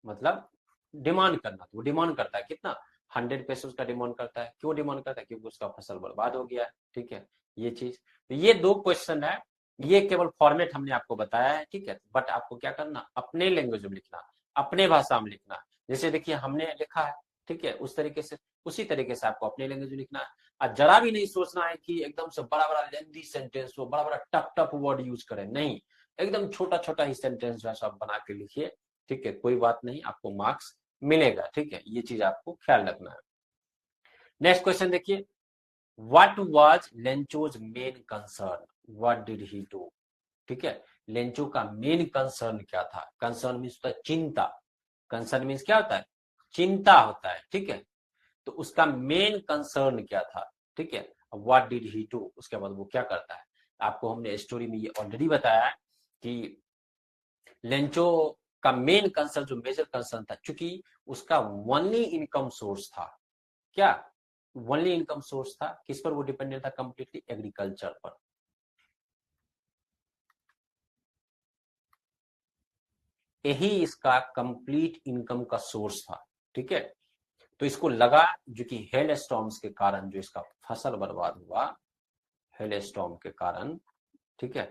मतलब डिमांड करना, तो वो डिमांड करता है कितना, 100 पेसोस का डिमांड करता है। क्यों डिमांड करता है, क्योंकि उसका फसल बर्बाद हो गया है, ठीक है। ये चीज, तो ये दो क्वेश्चन है, ये केवल फॉर्मेट हमने आपको बताया है, ठीक है। बट आपको क्या करना, अपने लैंग्वेज में लिखना, अपने भाषा में लिखना। जैसे देखिए हमने लिखा है, ठीक है, उस तरीके से उसी तरीके से आपको अपने लैंग्वेज में लिखना है। और जरा भी नहीं सोचना है कि एकदम से बड़ा बड़ा लेंथी सेंटेंस हो, बड़ा बड़ा टफ टफ वर्ड यूज करें, नहीं, एकदम छोटा छोटा ही सेंटेंस जो है सब बना के लिखिए, ठीक है। कोई बात नहीं, आपको मार्क्स मिलेगा, ठीक है। ये चीज आपको ख्याल रखना है। नेक्स्ट क्वेश्चन देखिए, what was Lencho's main concern, what did he do, ठीक है। लेंचो का मेन कंसर्न क्या था, कंसर्न मीन्स होता है चिंता, कंसर्न मीन्स क्या होता है, चिंता होता है, ठीक है। तो उसका मेन कंसर्न क्या था, ठीक है। व्हाट डिड ही डू, उसके बाद वो क्या करता है। आपको हमने स्टोरी में ये ऑलरेडी बताया है कि लेंचो का मेन कंसर्न, जो मेजर कंसर्न था, क्योंकि उसका ओनली इनकम सोर्स था, क्या, ओनली इनकम सोर्स था, किस पर वो डिपेंडेंट था, कंप्लीटली एग्रीकल्चर पर। यही इसका कंप्लीट इनकम का सोर्स था, ठीक है। तो इसको लगा जो कि हेल स्टॉर्म्स के कारण जो इसका फसल बर्बाद हुआ, हेल स्टॉर्म के कारण, ठीक है,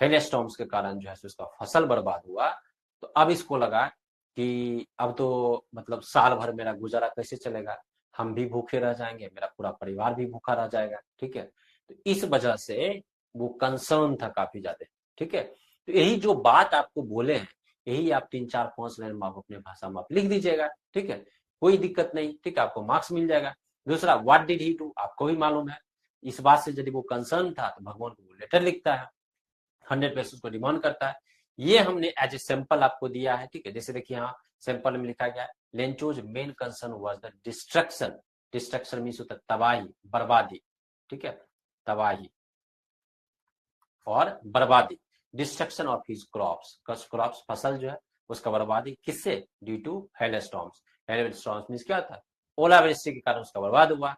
हेल स्टॉर्म्स के कारण जो है उसका फसल बर्बाद हुआ। तो अब इसको लगा कि अब तो मतलब साल भर मेरा गुजारा कैसे चलेगा, हम भी भूखे रह जाएंगे, मेरा पूरा परिवार भी भूखा रह जाएगा, ठीक है। तो इस वजह से वो कंसर्न था काफी ज्यादा, ठीक है। तो यही जो बात आपको बोले हैं, यही आप 3-4-5 लाइन में आप अपने भाषा में आप लिख दीजिएगा, ठीक है, कोई दिक्कत नहीं, ठीक है, आपको मार्क्स मिल जाएगा। दूसरा, व्हाट डिड ही डू, आपको भी मालूम है, इस बात से यदि वो कंसर्न था तो भगवान को वो लेटर लिखता है, 100 पेसोस को डिमांड करता है। ये हमने एज ए सैंपल आपको दिया है, ठीक है। जैसे देखिए यहाँ सैंपल में लिखा गया है, Lencho's main concern was the destruction. Destruction means होता है तबाही, बर्बादी, ठीक है, तबाही और बर्बादी। Destruction of his crops, crops फसल जो है उसका बर्बादी, किससे? Due to hailstorms. Hailstorms means क्या था? ओलावृष्टि के कारण उसका बर्बाद हुआ।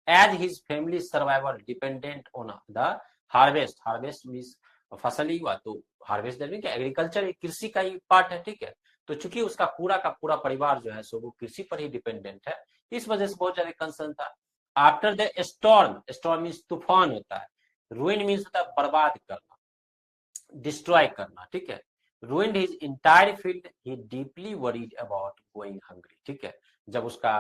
As his family survival dependent on the harvest. Harvest means फसल ही हुआ, तो हार्वेस्ट दैट एग्रीकल्चर कृषि का ही पार्ट है, ठीक है। तो चूंकि उसका पूरा का पूरा परिवार जो है सो वो कृषि पर ही डिपेंडेंट है, इस वजह से बहुत ज्यादा कंसर्न था। After the storm, storm means तूफान होता है, रुइन मीन्स होता है बर्बाद करना, डिस्ट्रॉय करना, ठीक है। ruined his entire field, he deeply worried about going hungry, ठीक है। जब उसका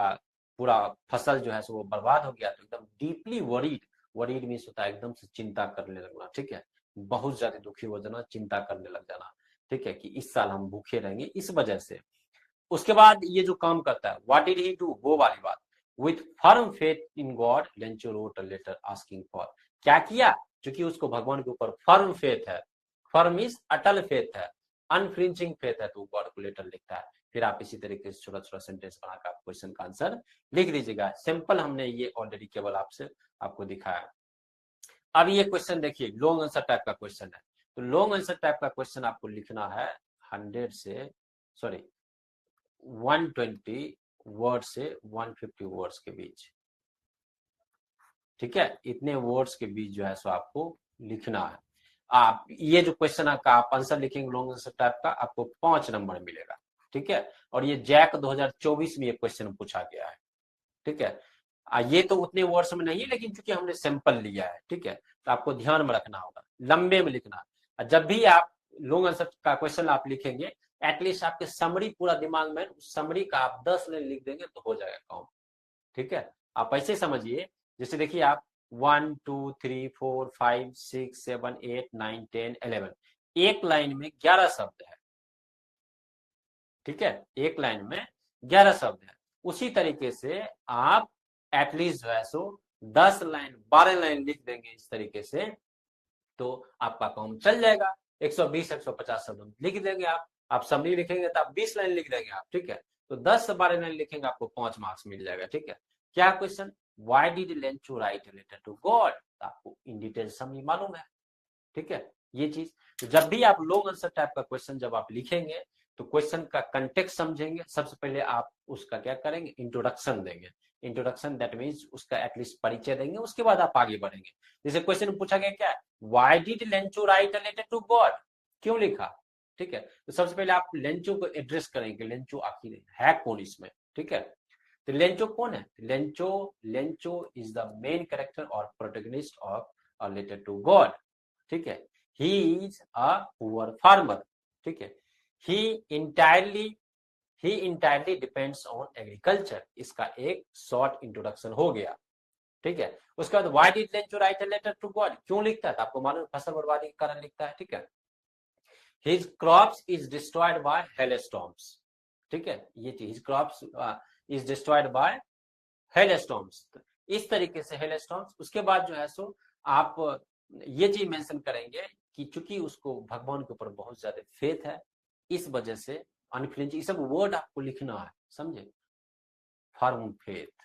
पूरा फसल जो है सो वो बर्बाद हो गया तो एकदम डीपली वरीड, वरीड मीन्स होता है एकदम से चिंता करने लगना, ठीक है। बहुत ज्यादा दुखी हो जाना, चिंता करने लग जाना, ठीक है, कि इस साल हम भूखे रहेंगे इस वजह से। उसके बाद ये जो काम करता है, व्हाट डिड ही डू, वो वाली बात, with firm faith in God Lencho wrote a letter asking for. क्या किया? क्योंकि उसको भगवान के ऊपर फर्म फेथ है, फर्म इज अटल फेथ है, अनफ्लिंचिंग फेथ है, तो गॉड को लेटर लिखता है। फिर आप इसी तरीके से छोटा छोटा सेंटेंस बनाकर आप क्वेश्चन का आंसर लिख लीजिएगा। सिंपल हमने ये ऑलरेडी केवल आपसे आपको दिखाया। अब ये क्वेश्चन देखिए, लॉन्ग आंसर टाइप का क्वेश्चन है। तो लॉन्ग आंसर टाइप का क्वेश्चन आपको लिखना है 100 से, सॉरी 120 वर्ड से 150 वर्ड्स के बीच, ठीक है। इतने वर्ड्स के बीच जो है सो आपको लिखना है। आप ये जो क्वेश्चन का आप आंसर लिखेंगे लॉन्ग आंसर टाइप का, आपको 5 नंबर मिलेगा, ठीक है। और ये जैक 2024 में ये क्वेश्चन पूछा गया है, ठीक है। ये तो उतने वर्ड्स में नहीं है, लेकिन चूंकि हमने सैंपल लिया है, ठीक है, तो आपको ध्यान में रखना होगा, लंबे में लिखना। जब भी आप लॉन्ग आंसर का क्वेश्चन आप लिखेंगे, एटलीस्ट आपके समरी पूरा दिमाग में, उस समरी का आप 10 लाइन लिख देंगे तो हो जाएगा काम, ठीक है। आप ऐसे समझिए, जैसे देखिए आप 1 2 3 4 5 6 7 8 9 10 11, एक लाइन में 11 शब्द है, ठीक है, एक लाइन में 11 शब्द है। उसी तरीके से आप एटलीस्ट जो है सो 10 लाइन 12 लाइन लिख देंगे इस तरीके से, तो आपका काम चल जाएगा। 120 150 शब्द लिख देंगे आप समरी लिखेंगे तो आप 20 लाइन लिख देंगे आप, ठीक है। तो 10 से 12 लाइन लिखेंगे, आपको 5 मार्क्स मिल जाएगा, ठीक है। क्या question? Why did Lencho write a letter to God? आपको इन डिटेल समरी मालूम है, ठीक है, ये चीज। तो जब भी आप लॉन्ग आंसर टाइप का क्वेश्चन जब आप लिखेंगे, तो क्वेश्चन का कंटेक्स्ट समझेंगे। सबसे पहले आप उसका क्या करेंगे? इंट्रोडक्शन देंगे। इंट्रोडक्शन दैट मीन्स उसका एटलीस्ट परिचय देंगे, उसके बाद आप आगे बढ़ेंगे। जैसे क्वेश्चन पूछा गया क्या, why did Lencho write a letter to God? क्यों लिखा, ठीक है। तो सबसे पहले आप लेंचो को एड्रेस करेंगे, लेंचो आखिर है कौन इसमें, ठीक है। तो लेंचो कौन है? Lencho, Lencho is the main character और protagonist of a letter to God, ठीक है। He is a poor farmer, ठीक है। He entirely he entirely depends on agriculture, इसका एक शॉर्ट इंट्रोडक्शन हो गया, ठीक है। उसके बाद why did Lencho write a letter to God? क्यों लिखता है? तो आपको मालूम फसल बर्बादी के कारण लिखता है, ठीक है। His crops is destroyed by hailstorms, ठीक है, ये चीज his crops is destroyed by hailstorms, इस तरीके से हेलस्टॉर्म्स। उसके बाद जो है सो आप ये चीज मेंशन करेंगे कि चूंकि उसको भगवान के ऊपर बहुत ज्यादा फेथ है, इस वजह से अनफ्लिंचिंग, ये सब वर्ड आपको लिखना है, समझे। Firm faith,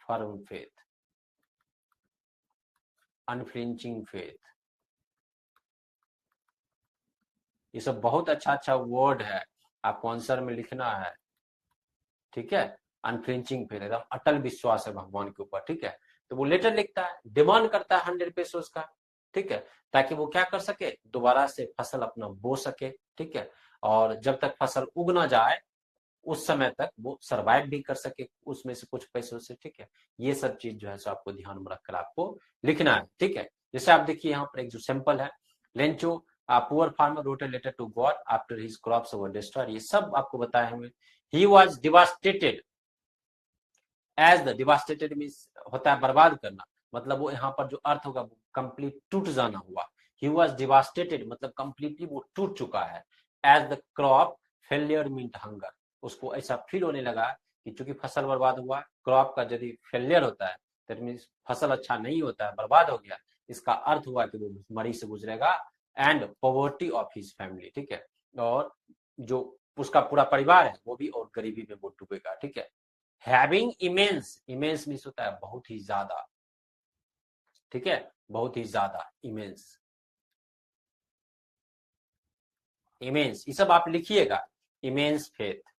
firm faith, unflinching faith, ये सब बहुत अच्छा अच्छा वर्ड है, आपको आंसर में लिखना है, ठीक है। अनफ्लिंचिंग फेथ, एकदम अटल विश्वास है भगवान के ऊपर, ठीक है। तो वो लेटर लिखता है, डिमांड करता है 100 पेसोस का, ठीक है, ताकि वो क्या कर सके, दोबारा से फसल अपना बो सके, ठीक है। और जब तक फसल उग ना जाए उस समय तक वो सरवाइव भी कर सके उसमें से कुछ पैसों से, ठीक है। ये सब चीज जो है सो आपको ध्यान में रखकर आपको लिखना है, ठीक है। जैसे आप देखिए यहाँ पर एक जो सिंपल है, Lencho poor farmer wrote a letter to God after his crops were destroyed, ये सब आपको बताया हमें। He was devastated, as the devastated means होता है बर्बाद करना, मतलब वो यहाँ पर जो अर्थ होगा वो कंप्लीट टूट जाना हुआ। ही वाज डिवास्टेटेड मतलब कंप्लीटली वो टूट चुका है। As the crop failure meant hunger, उसको ऐसा फील होने लगा कि चूंकि फसल बर्बाद हुआ, क्रॉप का यदि फेलियर होता है दैट मींस फसल अच्छा नहीं होता है, बर्बाद हो गया, इसका अर्थ हुआ कि वो भुखमरी से गुजरेगा। And poverty of his family, ठीक है, और जो उसका पूरा परिवार है वो भी और गरीबी में वो डूबेगा, ठीक है। हैविंग इमेंस, इमेंस मीन्स होता है बहुत ही ज्यादा, ठीक है, बहुत ही ज्यादा, इमेंस, इमेंस, ये सब आप लिखिएगा, इमेंस फेथ,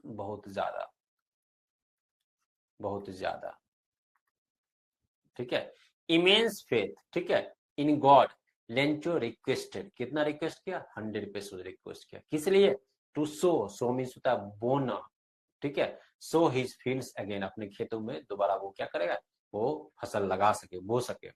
बहुत ज्यादा, बहुत ज्यादा, ठीक है, इमेंस फेथ, ठीक है, इन गॉड, लेंचो रिक्वेस्टेड, कितना रिक्वेस्ट किया, 100 पेसोस रिक्वेस्ट किया, किस लिए, टू सो मीन्स होता है बोना, ठीक है, सो हिज फील्ड्स अगेन, अपने खेतों में दोबारा वो क्या करेगा, वो फसल लगा सके, बो सके,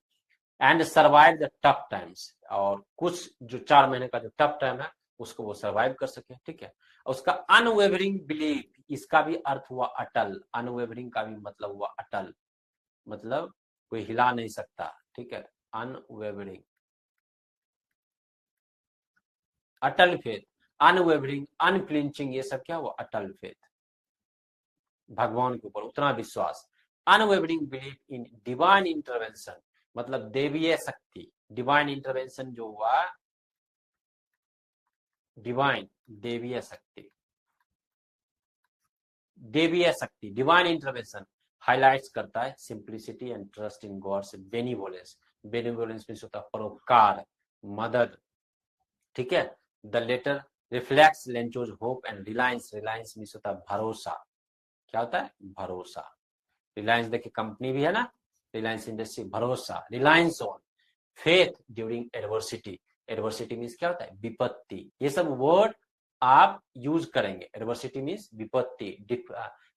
and survive the tough times, और कुछ जो 4 महीने का जो टफ टाइम है उसको वो सर्वाइव कर सके, ठीक है। उसका अनवेवरिंग बिलीफ, इसका भी अर्थ हुआ अटल, अनवेवरिंग का भी मतलब हुआ अटल, मतलब कोई हिला नहीं सकता, ठीक है, अनवेवरिंग, अटल फेथ, अनवेवरिंग, अनफ्लिंचिंग, ये सब क्या हुआ, अटल फेथ, भगवान के ऊपर उतना विश्वास, unwavering belief in divine intervention, मतलब देवीय शक्ति, डिवाइन इंटरवेंशन जो हुआ, डिवाइन, देवीय शक्ति, देवीय शक्ति, डिवाइन इंटरवेंशन हाईलाइट्स करता है simplicity and trust in God's benevolence, benevolence means होता है परोपकार, मदद, ठीक है। The letter reflects Lencho's hope and reliance, reliance means होता है भरोसा, क्या होता है, भरोसा, रिलायंस देखिए कंपनी भी है ना, रिलायंस इंडस्ट्री, भरोसा, reliance on, faith during adversity, adversity means क्या होता है, विपत्ति, ये सब वर्ड आप यूज करेंगे, एडवर्सिटी मीन्स विपत्ति,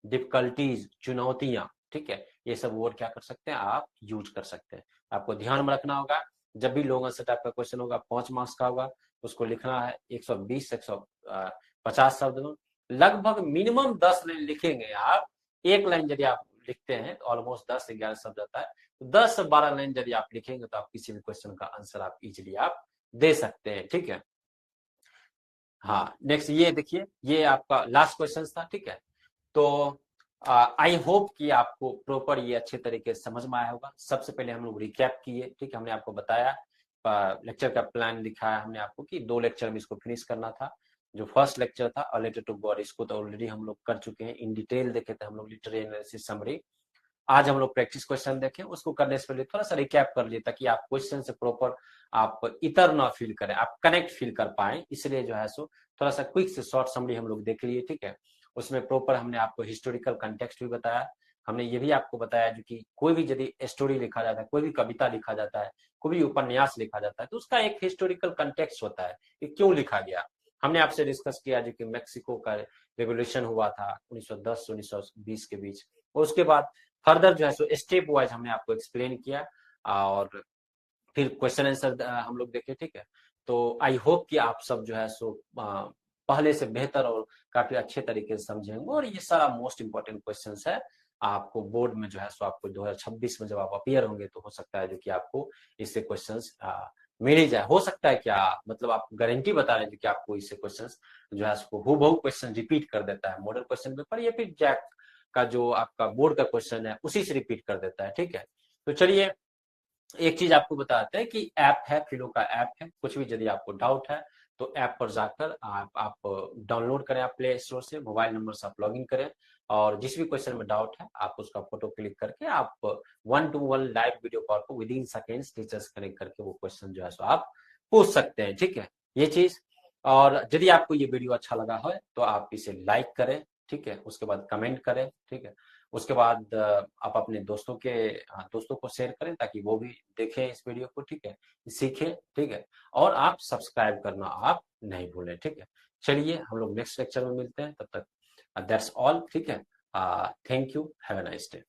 डिफिकल्टीज, चुनौतियां, ठीक है, ये सब वर्ड क्या कर सकते हैं, आप यूज कर सकते हैं। आपको ध्यान में रखना होगा, जब भी लोगों से टाइप का क्वेश्चन होगा 5 मार्क्स का होगा, उसको लिखना है 120 से 150 शब्द में, लगभग मिनिमम 10 लाइन लिखेंगे आप, एक लाइन यदि आप लिखते हैं तो ऑलमोस्ट 10 से 11 शब्द आता है, 10 से 12 लाइन यदि आप लिखेंगे तो आप किसी भी क्वेश्चन का आंसर आप इजीली आप दे सकते हैं, ठीक है। हाँ, नेक्स्ट ये देखिए, ये आपका लास्ट क्वेश्चन था, ठीक है। तो आई होप कि आपको प्रॉपर ये अच्छे तरीके से समझ में आया होगा। सबसे पहले हम लोग रिकैप किए, ठीक है, हमने आपको बताया लेक्चर का प्लान दिखाया हमने आपको कि 2 लेक्चर में इसको फिनिश करना था। जो फर्स्ट लेक्चर था रिलेटेड टू गॉड, इसको तो ऑलरेडी हम लोग कर चुके हैं, इन डिटेल देखे थे हम लोग, लिटरेरी एनालिसिस समरी। आज हम लोग प्रैक्टिस क्वेश्चन देखें, उसको करने से पहले थोड़ा सा रिकैप कर लिए ताकि आप क्वेश्चन से प्रॉपर आप इतर ना फील करें, आप कनेक्ट फील कर पाए, इसलिए जो है सो थोड़ा सा क्विक से शॉर्ट समरी हम लोग देख लिए, ठीक है। उसमें प्रॉपर हमने आपको हिस्टोरिकल कंटेक्स्ट भी बताया, हमने ये भी आपको बताया जो कि कोई भी यदि स्टोरी लिखा जाता है, कोई भी कविता लिखा जाता है, कोई भी उपन्यास लिखा जाता है, तो उसका एक हिस्टोरिकल कंटेक्स्ट होता है कि क्यों लिखा गया। हमने आपसे डिस्कस किया जो कि मेक्सिको का रेवोल्यूशन हुआ था 1910 से 1920 के बीच, और उसके बाद फर्दर जो है सो स्टेप वाइज हमने आपको एक्सप्लेन किया, और फिर क्वेश्चन आंसर हम लोग देखे, ठीक है। तो आई होप कि आप सब जो है सो पहले से बेहतर और काफी अच्छे तरीके से समझेंगे, और ये सारा मोस्ट इंपॉर्टेंट क्वेश्चंस है, आपको बोर्ड में जो है सो आपको 2026 में जब आप अपियर होंगे तो हो सकता है जो कि आपको इससे क्वेश्चंस मिल ही जाए, हो सकता है क्या, मतलब आप गारंटी बता रहे हैं कि आपको इससे क्वेश्चंस जो है उसको हूबहू क्वेश्चन रिपीट कर देता है मॉडल क्वेश्चन पेपर, या फिर जैक का जो आपका बोर्ड का क्वेश्चन है उसी से रिपीट कर देता है, ठीक है। तो चलिए एक चीज आपको बताते हैं कि ऐप है, फिलो का ऐप है, कुछ भी यदि आपको डाउट है तो ऐप पर जाकर आप डाउनलोड करें, आप प्ले स्टोर से मोबाइल नंबर से आप लॉगिन करें, और जिस भी क्वेश्चन में डाउट है आप उसका फोटो क्लिक करके आप 1-to-1 लाइव वीडियो कॉल को with in seconds teachers connect करके वो क्वेश्चन जो है सो आप पूछ सकते हैं, ठीक है, ये चीज। और यदि आपको ये वीडियो अच्छा लगा है तो आप इसे लाइक करें, ठीक है, उसके बाद कमेंट करें, ठीक है, उसके बाद आप अपने दोस्तों को शेयर करें ताकि वो भी देखें इस वीडियो को, ठीक है, सीखें, ठीक है, और आप सब्सक्राइब करना आप नहीं भूलें, ठीक है। चलिए हम लोग नेक्स्ट लेक्चर में मिलते हैं, तब तक दैट्स ऑल, ठीक है। Thank you, have a nice day.